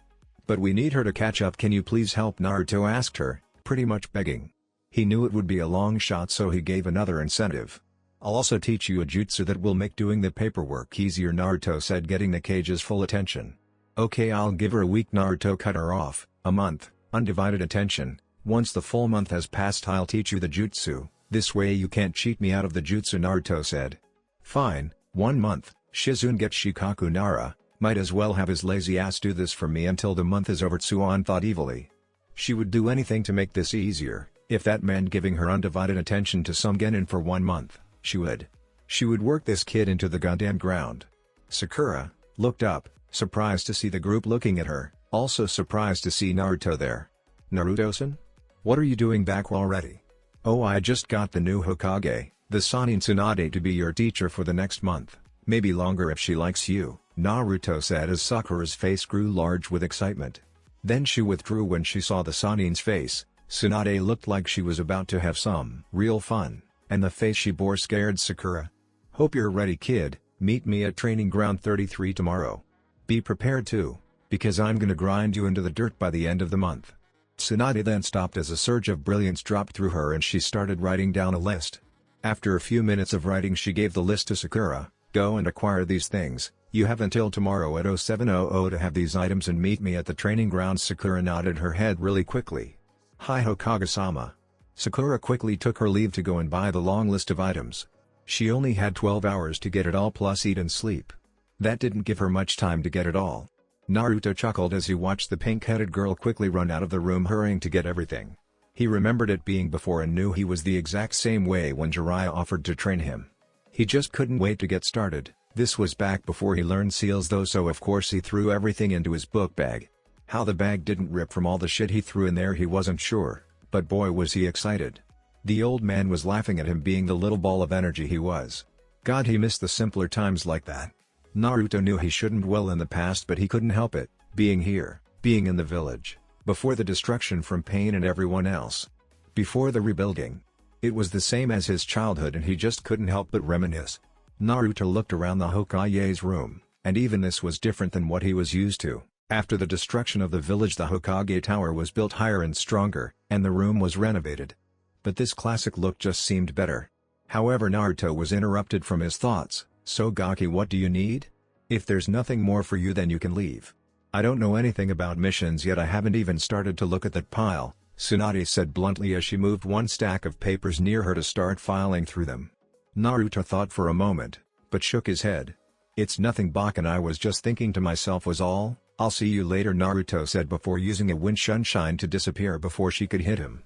But we need her to catch up. Can you please help?" Naruto asked her, pretty much begging. He knew it would be a long shot, so he gave another incentive. "I'll also teach you a jutsu that will make doing the paperwork easier," Naruto said, getting the cage's full attention. "Okay, I'll give her a week." Naruto cut her off. "A month, undivided attention. Once the full month has passed, I'll teach you the jutsu. This way you can't cheat me out of the jutsu," Naruto said. "Fine, 1 month. Shizune gets Shikaku Nara, might as well have his lazy ass do this for me until the month is over." Tsuan thought evilly. She would do anything to make this easier. If that meant giving her undivided attention to some genin for 1 month, she would. She would work this kid into the goddamn ground. Sakura looked up, surprised to see the group looking at her, also surprised to see Naruto there. "Naruto-san? What are you doing back already?" "Oh, I just got the new Hokage, the Sannin Tsunade, to be your teacher for the next month, maybe longer if she likes you," Naruto said as Sakura's face grew large with excitement. Then she withdrew when she saw the Sannin's face. Tsunade looked like she was about to have some real fun, and the face she bore scared Sakura. "Hope you're ready, kid. Meet me at Training Ground 33 tomorrow. Be prepared too, because I'm gonna grind you into the dirt by the end of the month." Tsunade then stopped as a surge of brilliance dropped through her and she started writing down a list. After a few minutes of writing, she gave the list to Sakura. "Go and acquire these things. You have until tomorrow at 0700 to have these items and meet me at the training grounds." Sakura nodded her head really quickly. "Hi Hokage-sama." Sakura quickly took her leave to go and buy the long list of items. She only had 12 hours to get it all plus eat and sleep. That didn't give her much time to get it all. Naruto chuckled as he watched the pink-headed girl quickly run out of the room hurrying to get everything. He remembered it being before and knew he was the exact same way when Jiraiya offered to train him. He just couldn't wait to get started. This was back before he learned seals though, so of course he threw everything into his book bag. How the bag didn't rip from all the shit he threw in there he wasn't sure, but boy was he excited. The old man was laughing at him being the little ball of energy he was. God, he missed the simpler times like that. Naruto knew he shouldn't dwell in the past, but he couldn't help it, being here, being in the village, before the destruction from Pain and everyone else. Before the rebuilding. It was the same as his childhood and he just couldn't help but reminisce. Naruto looked around the Hokage's room, and even this was different than what he was used to. After the destruction of the village, the Hokage tower was built higher and stronger, and the room was renovated. But this classic look just seemed better. However, Naruto was interrupted from his thoughts. "So Gaki, what do you need? If there's nothing more for you, then you can leave." "I don't know anything about missions yet. I haven't even started to look at that pile," Tsunade said bluntly as she moved one stack of papers near her to start filing through them. Naruto thought for a moment, but shook his head. "It's nothing, Bak, and I was just thinking to myself was all. I'll see you later," Naruto said before using a wind sunshine to disappear before she could hit him.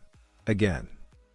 Again.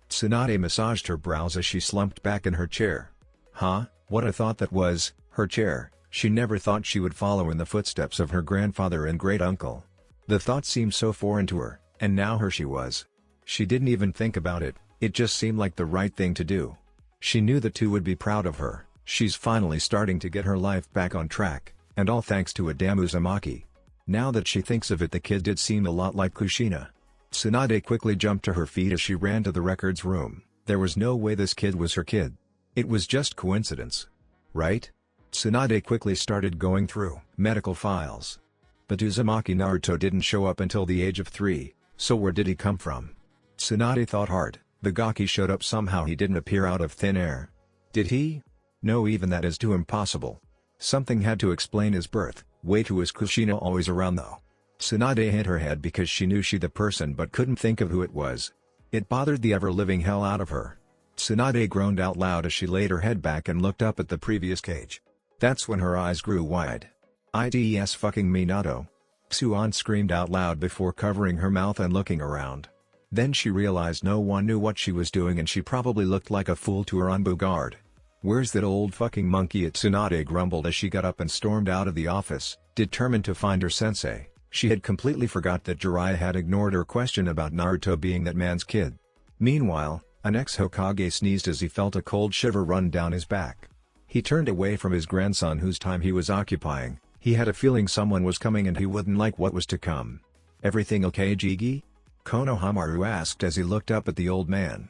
Tsunade massaged her brows as she slumped back in her chair. Huh, what a thought that was, her chair. She never thought she would follow in the footsteps of her grandfather and great-uncle. The thought seemed so foreign to her, and now here she was. She didn't even think about it, it just seemed like the right thing to do. She knew the two would be proud of her. She's finally starting to get her life back on track, and all thanks to a damn Uzumaki. Now that she thinks of it, the kid did seem a lot like Kushina. Tsunade quickly jumped to her feet as she ran to the records room. There was no way this kid was her kid. It was just coincidence. Right? Tsunade quickly started going through medical files. But Uzumaki Naruto didn't show up until the age of 3, so where did he come from? Tsunade thought hard. The Gaki showed up somehow. He didn't appear out of thin air. Did he? No, even that is too impossible. Something had to explain his birth. Wait, who is Kushina always around though? Tsunade hit her head because she knew she the person but couldn't think of who it was. It bothered the ever-living hell out of her. Tsunade groaned out loud as she laid her head back and looked up at the previous cage. That's when her eyes grew wide. "It's fucking Minato." Tsuan screamed out loud before covering her mouth and looking around. Then she realized no one knew what she was doing and she probably looked like a fool to her Anbu guard. "Where's that old fucking monkey?" Tsunade grumbled as she got up and stormed out of the office, determined to find her sensei. She had completely forgot that Jiraiya had ignored her question about Naruto being that man's kid. Meanwhile, an ex-Hokage sneezed as he felt a cold shiver run down his back. He turned away from his grandson whose time he was occupying. He had a feeling someone was coming and he wouldn't like what was to come. "Everything okay, Jigi?" Konohamaru asked as he looked up at the old man.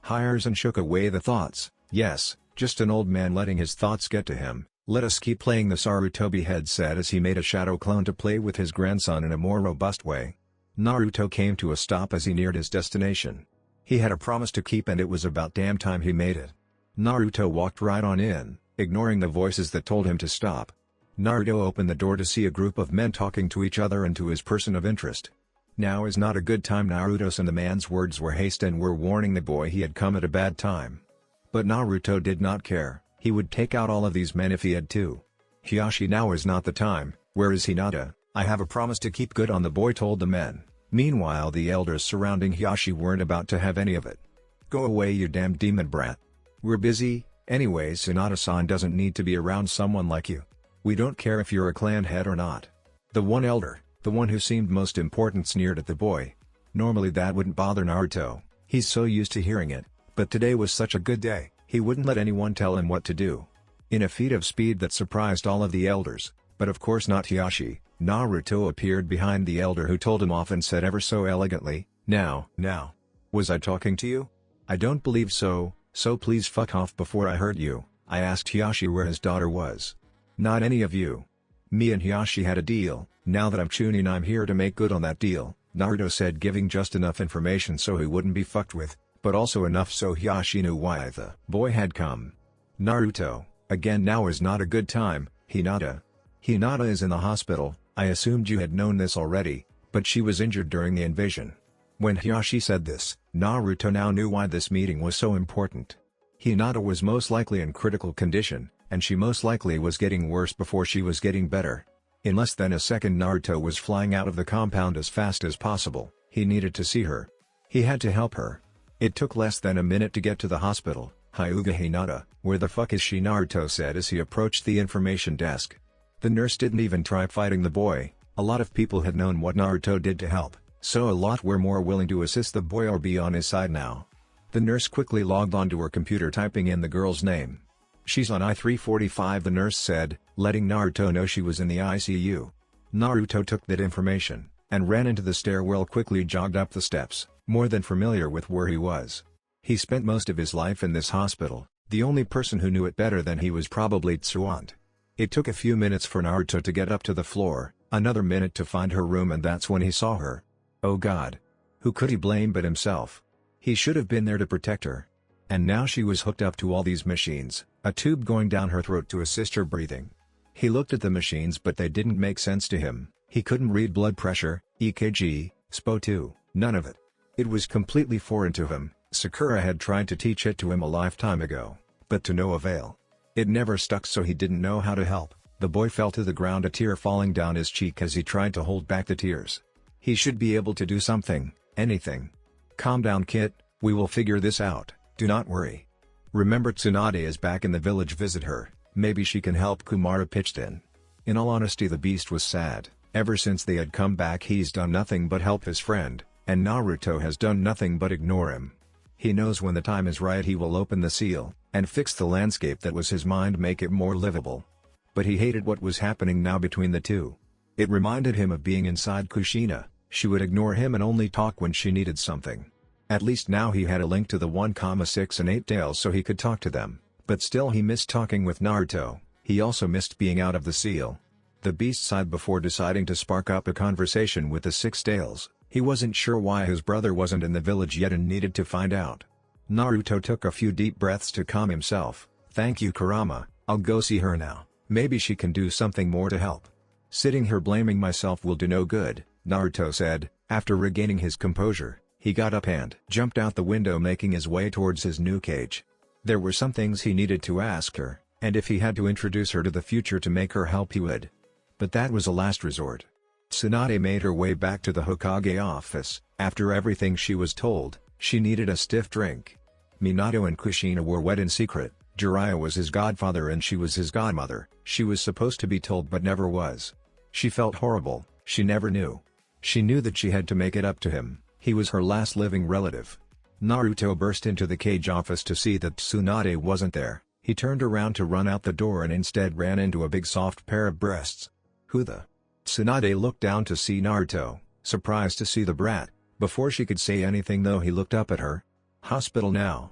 Hiruzen shook away the thoughts. "Yes, just an old man letting his thoughts get to him. Let us keep playing the Sarutobi," had said as he made a shadow clone to play with his grandson in a more robust way. Naruto came to a stop as he neared his destination. He had a promise to keep and it was about damn time he made it. Naruto walked right on in, ignoring the voices that told him to stop. Naruto opened the door to see a group of men talking to each other and to his person of interest. "Now is not a good time." Naruto's and the man's words were haste and were warning the boy he had come at a bad time. But Naruto did not care, he would take out all of these men if he had to. "Hiyashi, now is not the time. Where is Hinata? I have a promise to keep good on," the boy told the men. Meanwhile the elders surrounding Hiyashi weren't about to have any of it. "Go away, you damn demon brat. We're busy. Anyways, Hinata-san doesn't need to be around someone like you. We don't care if you're a clan head or not." The one elder, the one who seemed most important, sneered at the boy. Normally that wouldn't bother Naruto, he's so used to hearing it, but today was such a good day, he wouldn't let anyone tell him what to do. In a feat of speed that surprised all of the elders, but of course not Hiyashi, Naruto appeared behind the elder who told him off and said ever so elegantly, Now. Was I talking to you? I don't believe so please fuck off before I hurt you." I asked Hiyashi where his daughter was. "Not any of you. Me and Hiyashi had a deal, now that I'm Chunin I'm here to make good on that deal," Naruto said, giving just enough information so he wouldn't be fucked with, but also enough so Hiyashi knew why the boy had come. "Naruto, again, now is not a good time. Hinata is in the hospital. I assumed you had known this already, but she was injured during the invasion." When Hiyashi said this, Naruto now knew why this meeting was so important. Hinata was most likely in critical condition, and she most likely was getting worse before she was getting better. In less than a second Naruto was flying out of the compound as fast as possible. He needed to see her. He had to help her. It took less than a minute to get to the hospital. "Hyuga Hinata, where the fuck is she?" Naruto said as he approached the information desk. The nurse didn't even try fighting the boy. A lot of people had known what Naruto did to help, so a lot were more willing to assist the boy or be on his side now. The nurse quickly logged onto her computer typing in the girl's name. "She's on I-345," the nurse said, letting Naruto know she was in the ICU. Naruto took that information, and ran into the stairwell, quickly jogged up the steps, more than familiar with where he was. He spent most of his life in this hospital, the only person who knew it better than he was probably Tsuan. It took a few minutes for Naruto to get up to the floor, another minute to find her room, and that's when he saw her. Oh god. Who could he blame but himself? He should have been there to protect her. And now she was hooked up to all these machines, a tube going down her throat to assist her breathing. He looked at the machines but they didn't make sense to him. He couldn't read blood pressure, EKG, SPO2, none of it. It was completely foreign to him. Sakura had tried to teach it to him a lifetime ago, but to no avail. It never stuck, so he didn't know how to help. The boy fell to the ground, a tear falling down his cheek as he tried to hold back the tears. He should be able to do something, anything. "Calm down, kid, we will figure this out, do not worry. Remember, Tsunade is back in the village, visit her, maybe she can help." Kumara pitched in. In all honesty, the beast was sad. Ever since they had come back he's done nothing but help his friend, and Naruto has done nothing but ignore him. He knows when the time is right he will open the seal, and fix the landscape that was his mind, make it more livable. But he hated what was happening now between the two. It reminded him of being inside Kushina. She would ignore him and only talk when she needed something. At least now he had a link to the 1,6 and 8 tails so he could talk to them, but still he missed talking with Naruto. He also missed being out of the seal. The beast sighed before deciding to spark up a conversation with the 6 tails. He wasn't sure why his brother wasn't in the village yet and needed to find out. Naruto took a few deep breaths to calm himself. "Thank you, Kurama, I'll go see her now. Maybe she can do something more to help. Sitting here blaming myself will do no good," Naruto said. After regaining his composure, he got up and jumped out the window, making his way towards his new cage. There were some things he needed to ask her, And if he had to introduce her to the future to make her help, he would. But that was a last resort. Tsunade made her way back to the Hokage office. After everything she was told, she needed a stiff drink. Minato and Kushina were wed in secret. Jiraiya was his godfather and she was his godmother. She was supposed to be told but never was. She felt horrible. She never knew. She knew that she had to make it up to him. He was her last living relative. Naruto burst into the cage office to see that Tsunade wasn't there. He turned around to run out the door and instead ran into a big soft pair of breasts. Who the? Tsunade looked down to see Naruto, surprised to see the brat. Before she could say anything though, he looked up at her. Hospital now.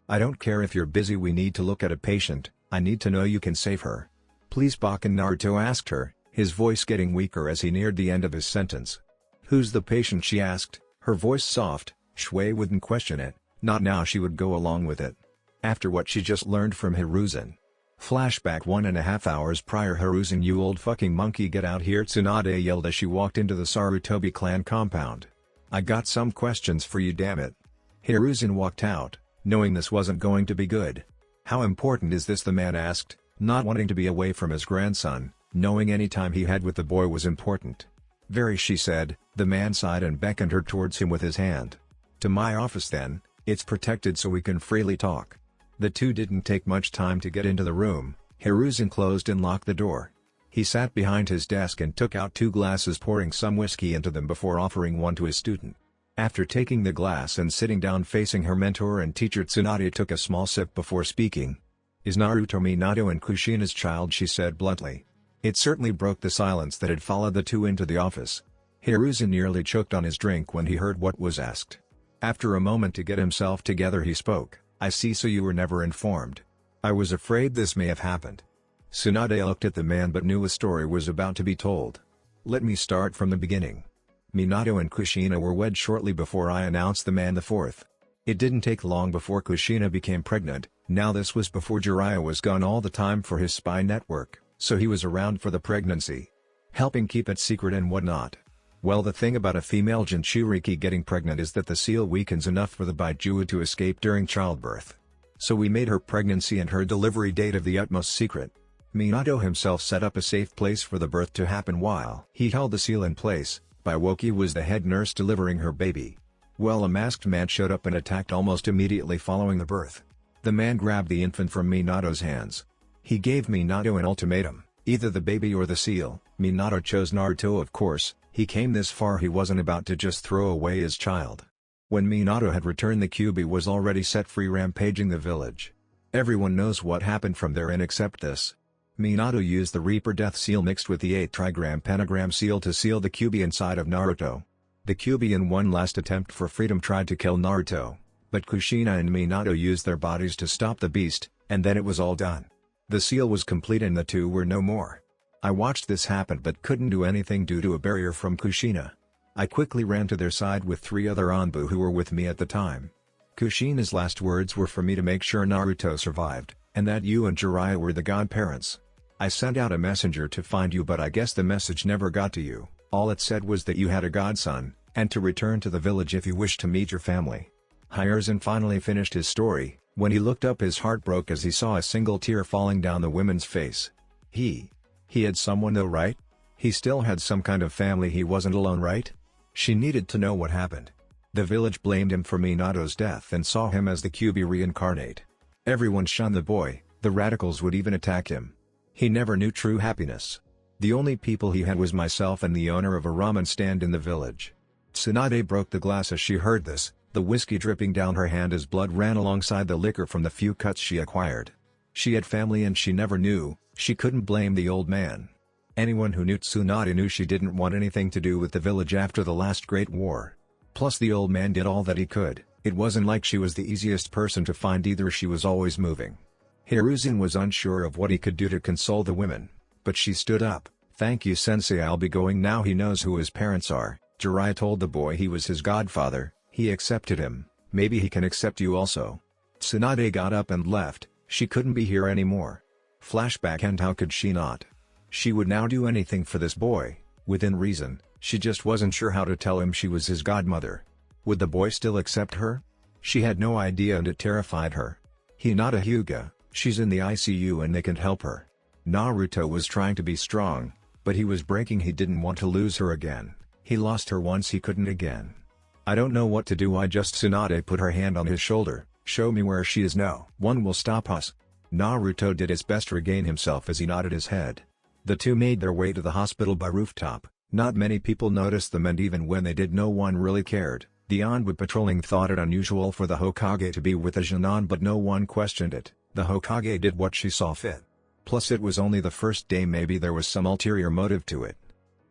I don't care if you're busy, we need to look at a patient. I need to know you can save her. Please, Bakken, Naruto asked her, his voice getting weaker as he neared the end of his sentence. Who's the patient, she asked, her voice soft. Shui wouldn't question it, not now, she would go along with it. After what she just learned from Hiruzen. Flashback 1.5 hours prior. Hiruzen, you old fucking monkey, get out here, Tsunade yelled as she walked into the Sarutobi clan compound. I got some questions for you, damn it. Hiruzen walked out, knowing this wasn't going to be good. How important is this, the man asked, not wanting to be away from his grandson, knowing any time he had with the boy was important. Very, she said. The man sighed and beckoned her towards him with his hand. To my office then, it's protected so we can freely talk. The two didn't take much time to get into the room. Hiruzen closed and locked the door. He sat behind his desk and took out 2 glasses, pouring some whiskey into them before offering one to his student. After taking the glass and sitting down facing her mentor and teacher, Tsunade took a small sip before speaking. Is Naruto Minato and Kushina's child, she said bluntly. It certainly broke the silence that had followed the two into the office. Hiruzen nearly choked on his drink when he heard what was asked. After a moment to get himself together, he spoke. I see, so you were never informed. I was afraid this may have happened. Tsunade looked at the man but knew a story was about to be told. Let me start from the beginning. Minato and Kushina were wed shortly before I announced the man the fourth. It didn't take long before Kushina became pregnant. Now this was before Jiraiya was gone all the time for his spy network, so he was around for the pregnancy, helping keep it secret and whatnot. Well, the thing about a female Jinchuriki getting pregnant is that the seal weakens enough for the Baijiu to escape during childbirth. So we made her pregnancy and her delivery date of the utmost secret. Minato himself set up a safe place for the birth to happen while he held the seal in place. Baiwoki was the head nurse delivering her baby. Well, a masked man showed up and attacked almost immediately following the birth. The man grabbed the infant from Minato's hands. He gave Minato an ultimatum, either the baby or the seal. Minato chose Naruto, of course. He came this far, he wasn't about to just throw away his child. When Minato had returned, the Kyuubi was already set free, rampaging the village. Everyone knows what happened from there in except this. Minato used the Reaper Death Seal mixed with the 8 trigram pentagram seal to seal the Kyuubi inside of Naruto. The Kyuubi in one last attempt for freedom tried to kill Naruto, but Kushina and Minato used their bodies to stop the beast, and then it was all done. The seal was complete and the two were no more. I watched this happen but couldn't do anything due to a barrier from Kushina. I quickly ran to their side with 3 other Anbu who were with me at the time. Kushina's last words were for me to make sure Naruto survived, and that you and Jiraiya were the godparents. I sent out a messenger to find you, but I guess the message never got to you. All it said was that you had a godson, and to return to the village if you wished to meet your family. Hiruzen finally finished his story. When he looked up, his heart broke as he saw a single tear falling down the woman's face. He had someone though, right? He still had some kind of family, he wasn't alone, right? She needed to know what happened. The village blamed him for Minato's death and saw him as the Kyuubi reincarnate. Everyone shunned the boy, the radicals would even attack him. He never knew true happiness. The only people he had was myself and the owner of a ramen stand in the village. Tsunade broke the glass as she heard this, the whiskey dripping down her hand as blood ran alongside the liquor from the few cuts she acquired. She had family and she never knew. She couldn't blame the old man. Anyone who knew Tsunade knew she didn't want anything to do with the village after the last Great War. Plus the old man did all that he could. It wasn't like she was the easiest person to find either, she was always moving. Hiruzen was unsure of what he could do to console the women, but she stood up. Thank you, sensei, I'll be going now. He knows who his parents are. Jiraiya told the boy he was his godfather. He accepted him. Maybe he can accept you also. Tsunade got up and left. She couldn't be here anymore. Flashback, and how could she not? She would now do anything for this boy, within reason. She just wasn't sure how to tell him she was his godmother. Would the boy still accept her? She had no idea and it terrified her. Hinata Hyuga, She's in the ICU and they can't help her. Naruto was trying to be strong, but he was breaking. He didn't want to lose her again. He lost her once, he couldn't again. I don't know what to do. Tsunade put her hand on his shoulder. Show me where she is. No one will stop us. Naruto did his best to regain himself as he nodded his head. The two made their way to the hospital by rooftop. Not many people noticed them, and even when they did, no one really cared. The Anbu patrolling thought it unusual for the Hokage to be with a Jonin, but no one questioned it. The Hokage did what she saw fit. Plus it was only the first day, maybe there was some ulterior motive to it.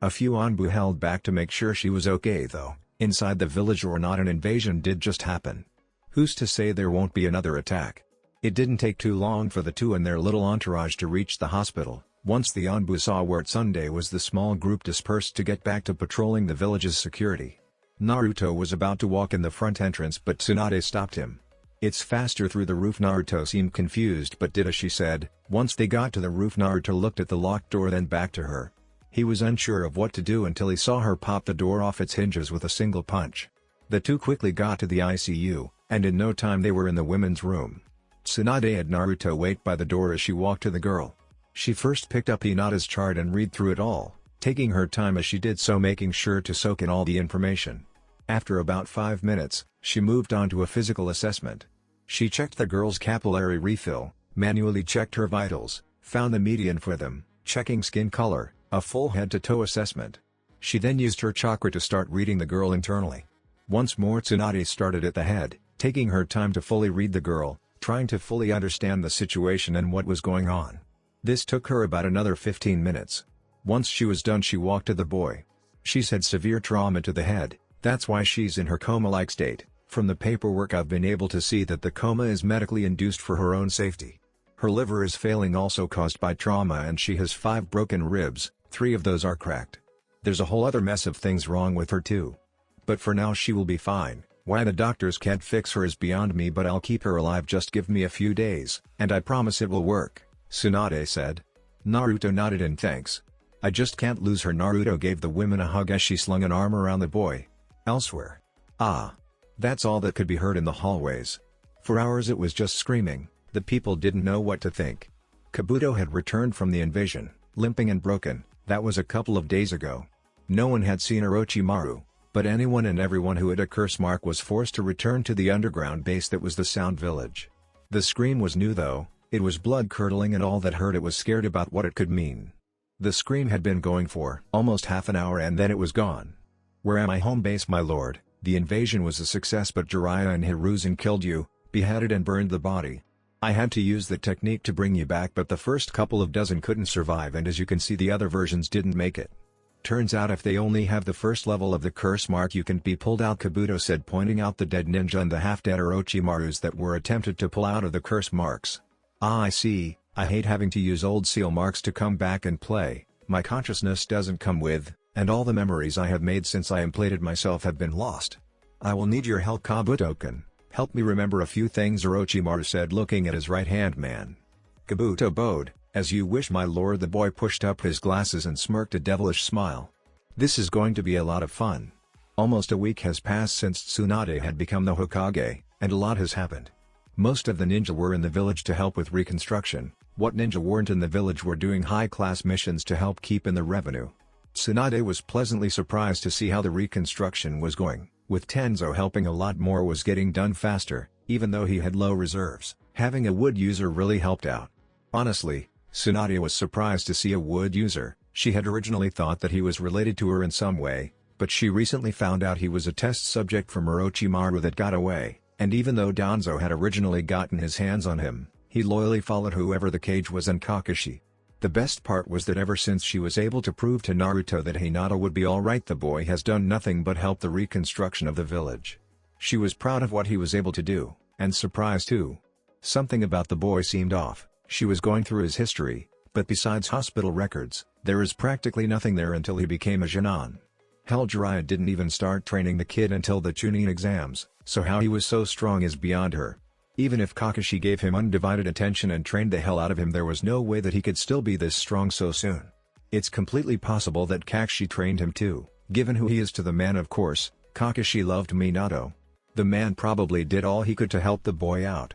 A few Anbu held back to make sure she was okay though. Inside the village or not, an invasion did just happen. Who's to say there won't be another attack? It didn't take too long for the two and their little entourage to reach the hospital. Once the Anbu saw where Tsunade was, the small group dispersed to get back to patrolling the village's security. Naruto was about to walk in the front entrance, but Tsunade stopped him. It's faster through the roof. Naruto seemed confused but did as she said. Once they got to the roof, Naruto looked at the locked door, then back to her. He was unsure of what to do until he saw her pop the door off its hinges with a single punch. The two quickly got to the ICU, and in no time they were in the women's room. Tsunade had Naruto wait by the door as she walked to the girl. She first picked up Hinata's chart and read through it all, taking her time as she did so, making sure to soak in all the information. After about 5 minutes, she moved on to a physical assessment. She checked the girl's capillary refill, manually checked her vitals, found the median for them, checking skin color, a full head-to-toe assessment. She then used her chakra to start reading the girl internally. Once more Tsunade started at the head, taking her time to fully read the girl, trying to fully understand the situation and what was going on. This took her about another 15 minutes. Once she was done, she walked to the boy. She's had severe trauma to the head, that's why she's in her coma-like state. From the paperwork I've been able to see that the coma is medically induced for her own safety. Her liver is failing, also caused by trauma, and she has 5 broken ribs, 3 of those are cracked. There's a whole other mess of things wrong with her too. But for now she will be fine. Why the doctors can't fix her is beyond me, but I'll keep her alive. Just give me a few days, and I promise it will work, Tsunade said. Naruto nodded in thanks. I just can't lose her. Naruto gave the women a hug as she slung an arm around the boy. Elsewhere. That's all that could be heard in the hallways. For hours it was just screaming. The people didn't know what to think. Kabuto had returned from the invasion, limping and broken. That was a couple of days ago. No one had seen Orochimaru, but anyone and everyone who had a curse mark was forced to return to the underground base that was the Sound Village. The scream was new though, it was blood-curdling, and all that heard it was scared about what it could mean. The scream had been going for almost half an hour and then it was gone. Where am I? Home base, my lord. The invasion was a success, but Jiraiya and Hiruzen killed you, beheaded and burned the body. I had to use the technique to bring you back, but the first couple of dozen couldn't survive, and as you can see the other versions didn't make it. Turns out if they only have the first level of the curse mark you can be pulled out, Kabuto said, pointing out the dead ninja and the half-dead Orochimarus that were attempted to pull out of the curse marks. I see. I hate having to use old seal marks to come back and play. My consciousness doesn't come with, and all the memories I have made since I implanted myself have been lost. I will need your help, Kabuto-kun. Help me remember a few things, Orochimaru said, looking at his right-hand man. Kabuto bowed. As you wish, my lord. The boy pushed up his glasses and smirked a devilish smile. This is going to be a lot of fun. Almost a week has passed since Tsunade had become the Hokage, and a lot has happened. Most of the ninja were in the village to help with reconstruction. What ninja weren't in the village were doing high-class missions to help keep in the revenue. Tsunade was pleasantly surprised to see how the reconstruction was going. With Tenzo helping, a lot more was getting done faster, even though he had low reserves. Having a wood user really helped out. Honestly, Tsunade was surprised to see a wood user. She had originally thought that he was related to her in some way, but she recently found out he was a test subject from Orochimaru that got away, and even though Danzo had originally gotten his hands on him, he loyally followed whoever the cage was and Kakashi. The best part was that ever since she was able to prove to Naruto that Hinata would be alright, the boy has done nothing but help the reconstruction of the village. She was proud of what he was able to do, and surprised too. Something about the boy seemed off. She was going through his history, but besides hospital records, there is practically nothing there until he became a Jonin. Hell, Jiraiya didn't even start training the kid until the Chunin exams, so how he was so strong is beyond her. Even if Kakashi gave him undivided attention and trained the hell out of him, there was no way that he could still be this strong so soon. It's completely possible that Kakashi trained him too, given who he is to the man. Of course, Kakashi loved Minato. The man probably did all he could to help the boy out.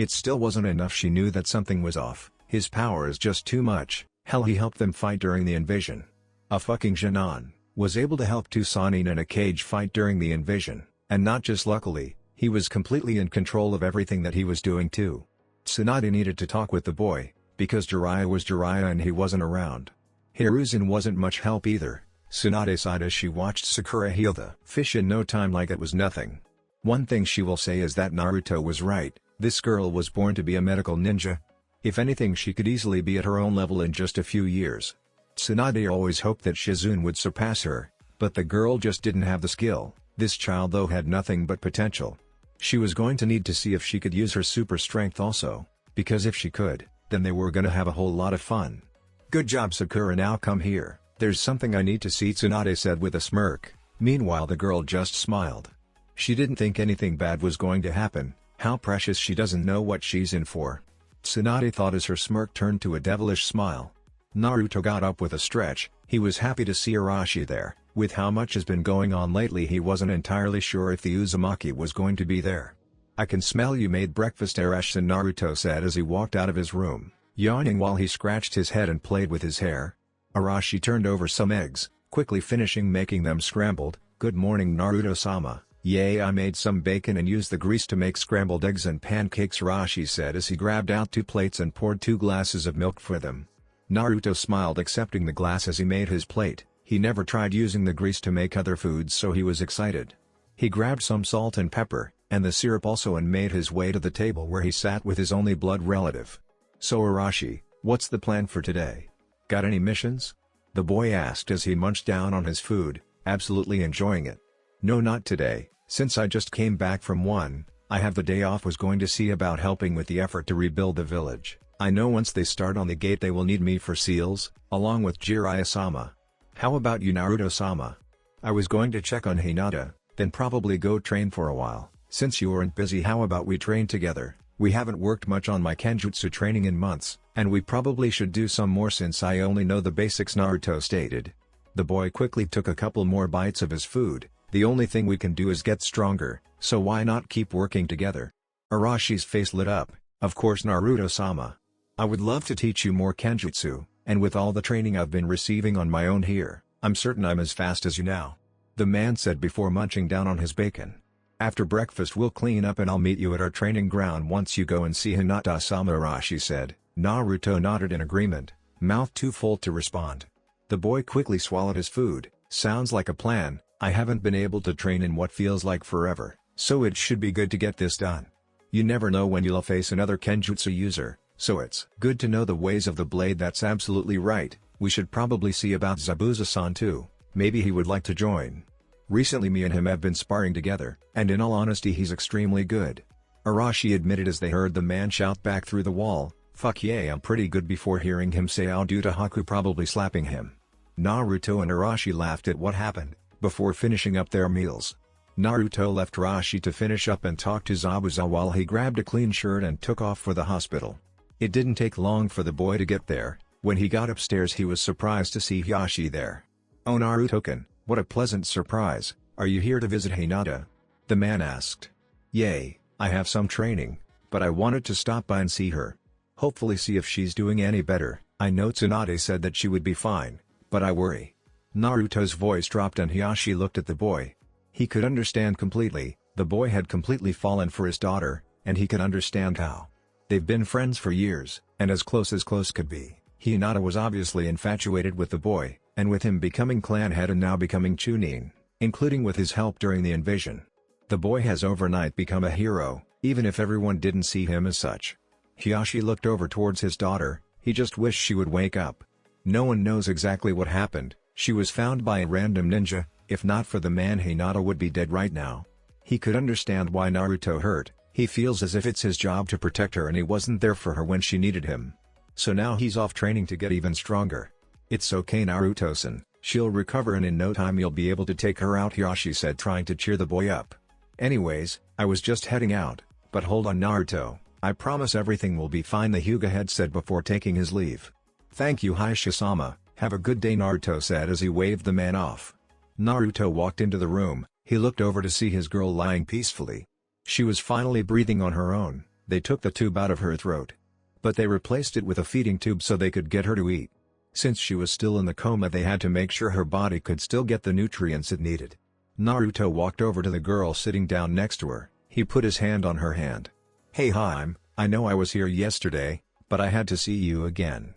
It still wasn't enough. She knew that something was off. His power is just too much. Hell, he helped them fight during the invasion. A fucking Genon was able to help two Sannin in a cage fight during the invasion, and not just luckily, he was completely in control of everything that he was doing too. Tsunade needed to talk with the boy, because Jiraiya was Jiraiya and he wasn't around. Hiruzen wasn't much help either. Tsunade sighed as she watched Sakura heal the fish in no time like it was nothing. One thing she will say is that Naruto was right, this girl was born to be a medical ninja. If anything, she could easily be at her own level in just a few years. Tsunade always hoped that Shizune would surpass her, but the girl just didn't have the skill. This child though had nothing but potential. She was going to need to see if she could use her super strength also, because if she could, then they were gonna have a whole lot of fun. Good job Sakura, now come here, there's something I need to see, Tsunade said with a smirk. Meanwhile the girl just smiled. She didn't think anything bad was going to happen. How precious, she doesn't know what she's in for. Tsunade thought as her smirk turned to a devilish smile. Naruto got up with a stretch. He was happy to see Arashi there. With how much has been going on lately, he wasn't entirely sure if the Uzumaki was going to be there. I can smell you made breakfast, Arashi, Naruto said as he walked out of his room, yawning while he scratched his head and played with his hair. Arashi turned over some eggs, quickly finishing making them scrambled. Good morning, Naruto-sama. Yay, I made some bacon and used the grease to make scrambled eggs and pancakes, Arashi said as he grabbed out 2 plates and poured 2 glasses of milk for them. Naruto smiled, accepting the glass as he made his plate. He never tried using the grease to make other foods, so he was excited. He grabbed some salt and pepper, and the syrup also, and made his way to the table where he sat with his only blood relative. So Arashi, what's the plan for today? Got any missions? The boy asked as he munched down on his food, absolutely enjoying it. No, not today, since I just came back from one. I have the day off. Was going to see about helping with the effort to rebuild the village. I know once they start on the gate they will need me for seals, along with Jiraiya-sama. How about you, Naruto-sama? I was going to check on Hinata, then probably go train for a while. Since you aren't busy, how about we train together? We haven't worked much on my Kenjutsu training in months, and we probably should do some more since I only know the basics, Naruto stated. The boy quickly took a couple more bites of his food. The only thing we can do is get stronger, so why not keep working together? Arashi's face lit up. Of course, Naruto-sama. I would love to teach you more Kenjutsu, and with all the training I've been receiving on my own here, I'm certain I'm as fast as you now. The man said before munching down on his bacon. After breakfast we'll clean up and I'll meet you at our training ground once you go and see Hinata-sama, Arashi said. Naruto nodded in agreement, mouth too full to respond. The boy quickly swallowed his food. Sounds like a plan. I haven't been able to train in what feels like forever, so it should be good to get this done. You never know when you'll face another Kenjutsu user, so it's good to know the ways of the blade. That's absolutely right. We should probably see about Zabuza-san too. Maybe he would like to join. Recently me and him have been sparring together, and in all honesty he's extremely good. Arashi admitted as they heard the man shout back through the wall, fuck yeah, I'm pretty good, before hearing him say "I'll do" to Haku, probably slapping him. Naruto and Arashi laughed at what happened, before finishing up their meals. Naruto left Arashi to finish up and talk to Zabuza while he grabbed a clean shirt and took off for the hospital. It didn't take long for the boy to get there. When he got upstairs he was surprised to see Hiashi there. Oh, Naruto-kun, what a pleasant surprise. Are you here to visit Hinata? The man asked. Yay, I have some training, but I wanted to stop by and see her. Hopefully see if she's doing any better. I know Tsunade said that she would be fine, but I worry. Naruto's voice dropped and Hiashi looked at the boy. He could understand completely. The boy had completely fallen for his daughter, and he could understand how. They've been friends for years, and as close could be. Hinata was obviously infatuated with the boy, and with him becoming clan head and now becoming Chunin, including with his help during the invasion. The boy has overnight become a hero, even if everyone didn't see him as such. Hiashi looked over towards his daughter. He just wished she would wake up. No one knows exactly what happened. She was found by a random ninja. If not for the man, Hinata would be dead right now. He could understand why Naruto hurt. He feels as if it's his job to protect her and he wasn't there for her when she needed him. So now he's off training to get even stronger. It's okay, Naruto-san, she'll recover and in no time you'll be able to take her out, Hiashi said, trying to cheer the boy up. Anyways, I was just heading out, but hold on, Naruto, I promise everything will be fine, the Hyuga head said before taking his leave. Thank you, Hiashi-sama, have a good day, Naruto said as he waved the man off. Naruto walked into the room. He looked over to see his girl lying peacefully. She was finally breathing on her own. They took the tube out of her throat. But they replaced it with a feeding tube so they could get her to eat. Since she was still in the coma, they had to make sure her body could still get the nutrients it needed. Naruto walked over to the girl sitting down next to her. He put his hand on her hand. "Hey Haim, I know I was here yesterday, but I had to see you again.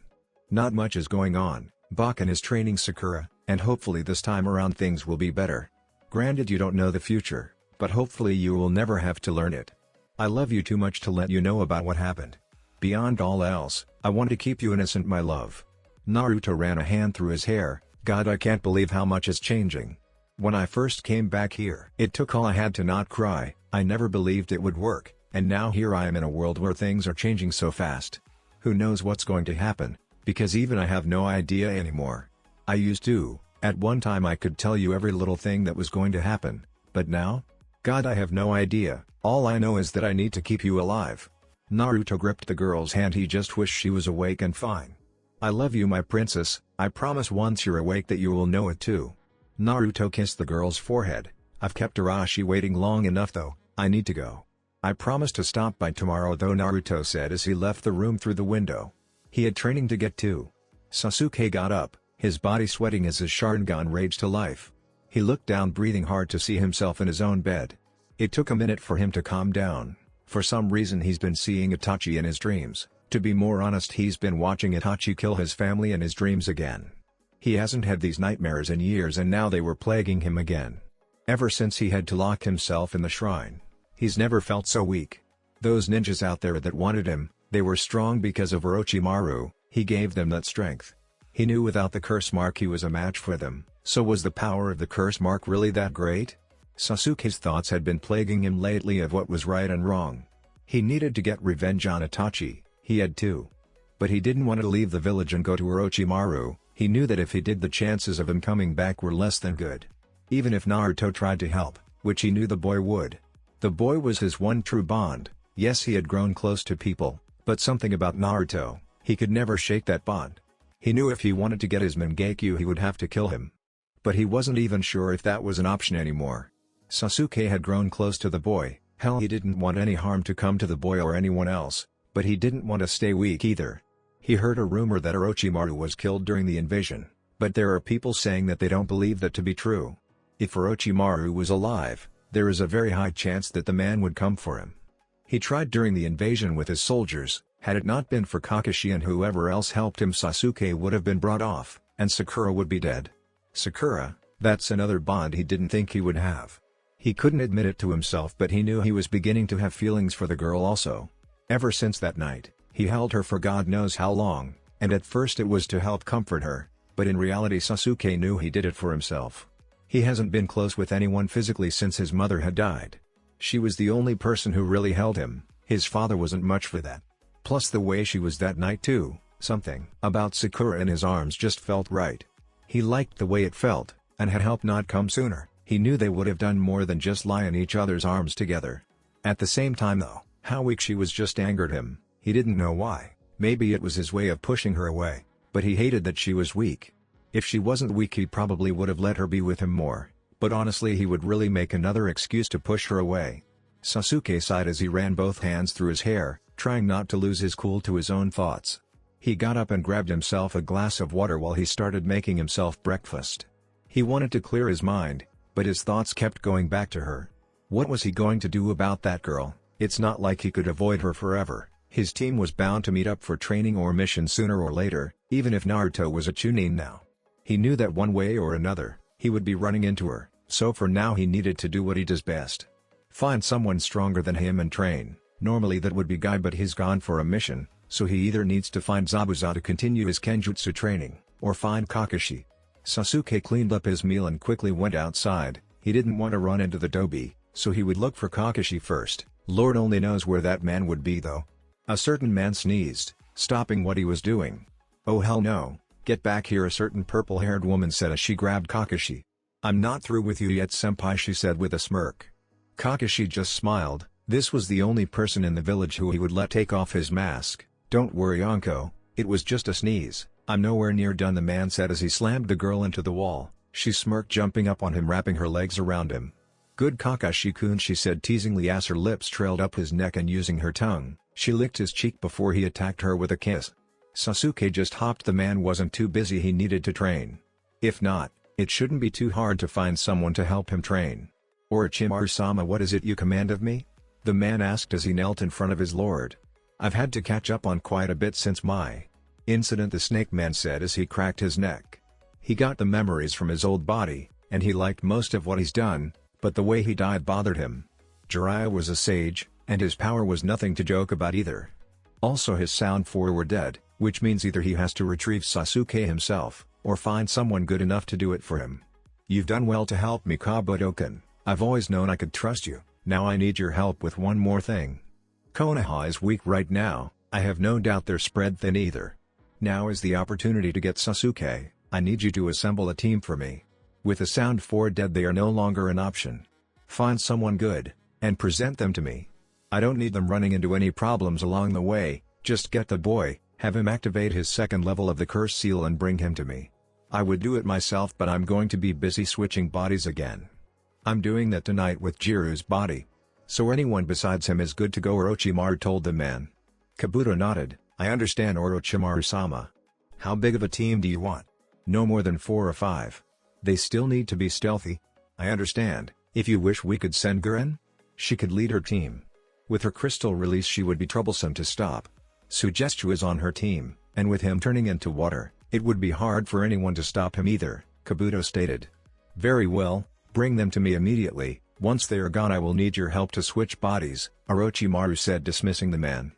Not much is going on. Bakken is training Sakura, and hopefully this time around things will be better. Granted you don't know the future, but hopefully you will never have to learn it. I love you too much to let you know about what happened. Beyond all else, I want to keep you innocent, my love." Naruto ran a hand through his hair. "God, I can't believe how much is changing. When I first came back here, it took all I had to not cry. I never believed it would work, and now here I am in a world where things are changing so fast. Who knows what's going to happen, because even I have no idea anymore. I used to, at one time I could tell you every little thing that was going to happen, but now? God, I have no idea. All I know is that I need to keep you alive." Naruto gripped the girl's hand. He just wished she was awake and fine. "I love you, my princess. I promise once you're awake that you will know it too." Naruto kissed the girl's forehead. "I've kept Arashi waiting long enough though, I need to go. I promise to stop by tomorrow though," Naruto said as he left the room through the window. He had training to get to. Sasuke got up, his body sweating as his Sharingan raged to life. He looked down, breathing hard to see himself in his own bed. It took a minute for him to calm down. For some reason he's been seeing Itachi in his dreams. To be more honest, he's been watching Itachi kill his family in his dreams again. He hasn't had these nightmares in years and now they were plaguing him again. Ever since he had to lock himself in the shrine. He's never felt so weak. Those ninjas out there that wanted him, they were strong because of Orochimaru. He gave them that strength. He knew without the curse mark he was a match for them. So was the power of the curse mark really that great? Sasuke's thoughts had been plaguing him lately of what was right and wrong. He needed to get revenge on Itachi, he had to. But he didn't want to leave the village and go to Orochimaru. He knew that if he did, the chances of him coming back were less than good. Even if Naruto tried to help, which he knew the boy would. The boy was his one true bond. Yes, he had grown close to people, but something about Naruto, he could never shake that bond. He knew if he wanted to get his Mangekyo he would have to kill him. But he wasn't even sure if that was an option anymore. Sasuke had grown close to the boy. Hell, he didn't want any harm to come to the boy or anyone else, but he didn't want to stay weak either. He heard a rumor that Orochimaru was killed during the invasion, but there are people saying that they don't believe that to be true. If Orochimaru was alive, there is a very high chance that the man would come for him. He tried during the invasion with his soldiers. Had it not been for Kakashi and whoever else helped him, Sasuke would have been brought off, and Sakura would be dead. Sakura, that's another bond he didn't think he would have. He couldn't admit it to himself, but he knew he was beginning to have feelings for the girl also. Ever since that night, he held her for God knows how long, and at first it was to help comfort her, but in reality Sasuke knew he did it for himself. He hasn't been close with anyone physically since his mother had died. She was the only person who really held him. His father wasn't much for that. Plus the way she was that night too, something about Sakura in his arms just felt right. He liked the way it felt, and had help not come sooner, he knew they would have done more than just lie in each other's arms together. At the same time though, how weak she was just angered him. He didn't know why. Maybe it was his way of pushing her away, but he hated that she was weak. If she wasn't weak he probably would have let her be with him more, but honestly he would really make another excuse to push her away. Sasuke sighed as he ran both hands through his hair, trying not to lose his cool to his own thoughts. He got up and grabbed himself a glass of water while he started making himself breakfast. He wanted to clear his mind, but his thoughts kept going back to her. What was he going to do about that girl? It's not like he could avoid her forever. His team was bound to meet up for training or mission sooner or later, even if Naruto was a Chunin now. He knew that one way or another, he would be running into her, so for now he needed to do what he does best. Find someone stronger than him and train. Normally that would be Guy, but he's gone for a mission, so he either needs to find Zabuza to continue his Kenjutsu training, or find Kakashi. Sasuke cleaned up his meal and quickly went outside. He didn't want to run into the Dobi, so he would look for Kakashi first. Lord only knows where that man would be though. A certain man sneezed, stopping what he was doing. "Oh hell no, get back here," a certain purple-haired woman said as she grabbed Kakashi. "I'm not through with you yet, senpai," she said with a smirk. Kakashi just smiled. This was the only person in the village who he would let take off his mask. "Don't worry Anko, it was just a sneeze, I'm nowhere near done," the man said as he slammed the girl into the wall. She smirked, jumping up on him, wrapping her legs around him. "Good Kakashi-kun," she said teasingly as her lips trailed up his neck, and using her tongue, she licked his cheek before he attacked her with a kiss. Sasuke just hopped. The man wasn't too busy, he needed to train. If not, it shouldn't be too hard to find someone to help him train. "Orochimaru-sama, what is it you command of me?" the man asked as he knelt in front of his lord. "I've had to catch up on quite a bit since my incident," the snake man said as he cracked his neck. He got the memories from his old body, and he liked most of what he's done, but the way he died bothered him. Jiraiya was a sage, and his power was nothing to joke about either. Also, his sound four were dead, which means either he has to retrieve Sasuke himself, or find someone good enough to do it for him. "You've done well to help me, Kabuto-kun. I've always known I could trust you. Now I need your help with one more thing. Konoha is weak right now, I have no doubt they're spread thin either. Now is the opportunity to get Sasuke. I need you to assemble a team for me. With the sound four dead, they are no longer an option. Find someone good, and present them to me. I don't need them running into any problems along the way, just get the boy, have him activate his second level of the curse seal and bring him to me. I would do it myself, but I'm going to be busy switching bodies again. I'm doing that tonight with Jiru's body. So anyone besides him is good to go," Orochimaru told the man. Kabuto nodded. "I understand, Orochimaru-sama. How big of a team do you want?" "No more than 4 or 5. They still need to be stealthy." "I understand. If you wish, we could send Guren. She could lead her team. With her crystal release, she would be troublesome to stop. Sugestu is on her team, and with him turning into water, it would be hard for anyone to stop him either," Kabuto stated. "Very well, bring them to me immediately. Once they are gone, I will need your help to switch bodies," Orochimaru said, dismissing the man.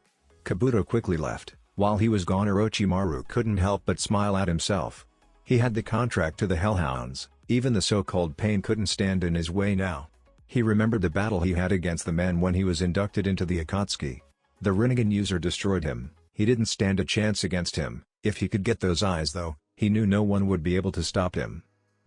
Kabuto quickly left. While he was gone, Orochimaru couldn't help but smile at himself. He had the contract to the Hellhounds, even the so-called pain couldn't stand in his way now. He remembered the battle he had against the man when he was inducted into the Akatsuki. The Rinnegan user destroyed him. He didn't stand a chance against him. If he could get those eyes though, he knew no one would be able to stop him.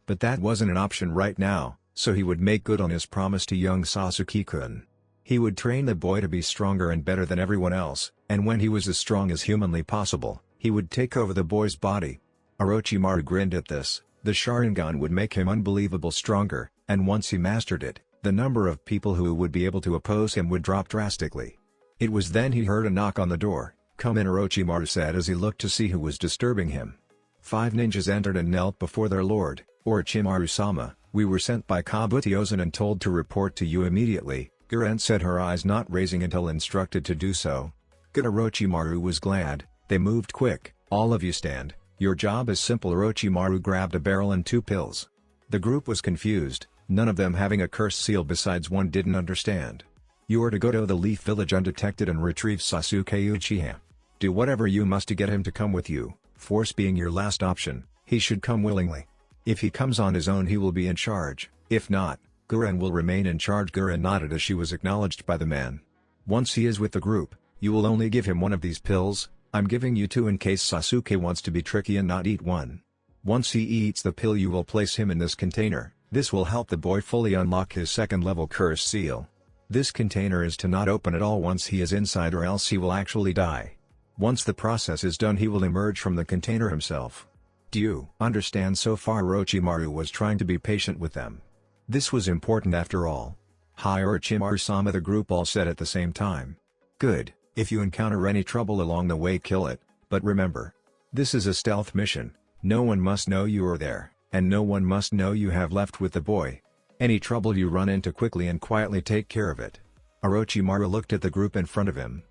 But that wasn't an option right now, so he would make good on his promise to young Sasuke-kun. He would train the boy to be stronger and better than everyone else, and when he was as strong as humanly possible, he would take over the boy's body. Orochimaru grinned at this. The Sharingan would make him unbelievable stronger, and once he mastered it, the number of people who would be able to oppose him would drop drastically. It was then he heard a knock on the door. "Come in," Orochimaru said as he looked to see who was disturbing him. 5 ninjas entered and knelt before their lord. "Orochimaru-sama, we were sent by Kabuto-san and told to report to you immediately," Guren said, her eyes not raising until instructed to do so. Good. Orochimaru was glad. "They moved quick. All of you stand. Your job is simple." Orochimaru grabbed a barrel and 2 pills. The group was confused, none of them having a curse seal besides one didn't understand. "You are to go to the Leaf Village undetected and retrieve Sasuke Uchiha. Do whatever you must to get him to come with you, force being your last option. He should come willingly. If he comes on his own, he will be in charge. If not, Guren will remain in charge." Guren nodded as she was acknowledged by the man. "Once he is with the group, you will only give him one of these pills. I'm giving you 2 in case Sasuke wants to be tricky and not eat one. Once he eats the pill, you will place him in this container. This will help the boy fully unlock his second level curse seal. This container is to not open at all once he is inside, or else he will actually die. Once the process is done, he will emerge from the container himself. Do you understand so far?" Orochimaru was trying to be patient with them. This was important after all. "Hi Orochimaru-sama," the group all said at the same time. "Good. If you encounter any trouble along the way, kill it, but remember, this is a stealth mission. No one must know you are there, and no one must know you have left with the boy. Any trouble you run into, quickly and quietly take care of it." Orochimaru looked at the group in front of him.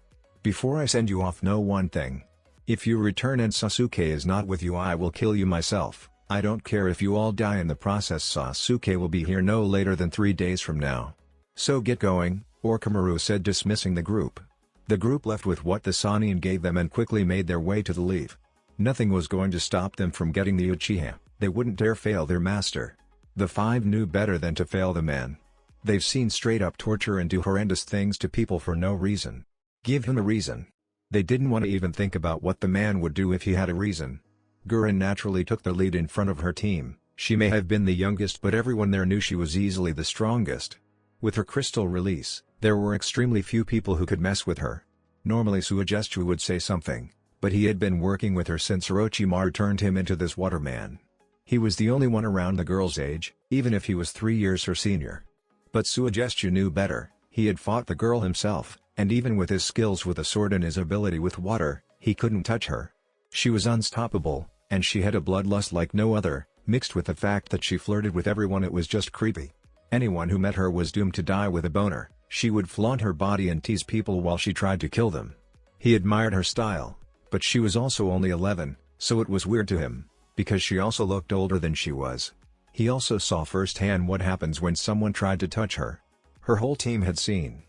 "Before I send you off, know one thing. If you return and Sasuke is not with you, I will kill you myself. I don't care if you all die in the process. Sasuke will be here no later than 3 days from now. So get going," Orochimaru said, dismissing the group. The group left with what the Sannin gave them and quickly made their way to the Leaf. Nothing was going to stop them from getting the Uchiha. They wouldn't dare fail their master. The 5 knew better than to fail the man. They've seen straight up torture and do horrendous things to people for no reason. Give him a reason. They didn't want to even think about what the man would do if he had a reason. Guren naturally took the lead in front of her team. She may have been the youngest, but everyone there knew she was easily the strongest. With her crystal release, there were extremely few people who could mess with her. Normally Sugestu would say something, but he had been working with her since Orochimaru turned him into this water man. He was the only one around the girl's age, even if he was 3 years her senior. But Suigetsu knew better. He had fought the girl himself, and even with his skills with a sword and his ability with water, he couldn't touch her. She was unstoppable, and she had a bloodlust like no other, mixed with the fact that she flirted with everyone. It was just creepy. Anyone who met her was doomed to die with a boner. She would flaunt her body and tease people while she tried to kill them. He admired her style, but she was also only 11, so it was weird to him, because she also looked older than she was. He also saw firsthand what happens when someone tried to touch her. Her whole team had seen.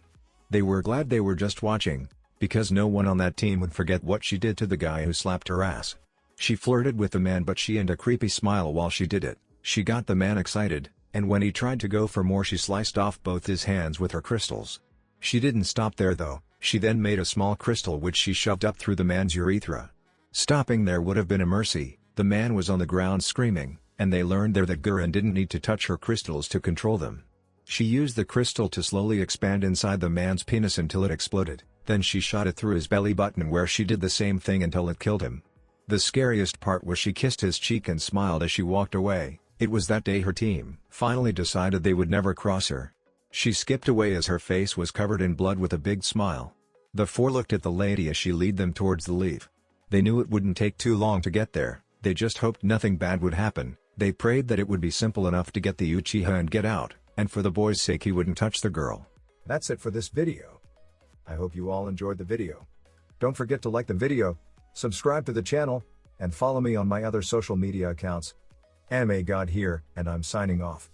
They were glad they were just watching, because no one on that team would forget what she did to the guy who slapped her ass. She flirted with the man, but she earned a creepy smile while she did it. She got the man excited, and when he tried to go for more, she sliced off both his hands with her crystals. She didn't stop there though. She then made a small crystal which she shoved up through the man's urethra. Stopping there would have been a mercy. The man was on the ground screaming, and they learned there that Gurren didn't need to touch her crystals to control them. She used the crystal to slowly expand inside the man's penis until it exploded. Then she shot it through his belly button, where she did the same thing until it killed him. The scariest part was she kissed his cheek and smiled as she walked away. It was that day her team finally decided they would never cross her. She skipped away as her face was covered in blood with a big smile. The four looked at the lady as she led them towards the leave. They knew it wouldn't take too long to get there. They just hoped nothing bad would happen. They prayed that it would be simple enough to get the Uchiha and get out, and for the boy's sake he wouldn't touch the girl. That's it for this video. I hope you all enjoyed the video. Don't forget to like the video, subscribe to the channel, and follow me on my other social media accounts. Anime God here, and I'm signing off.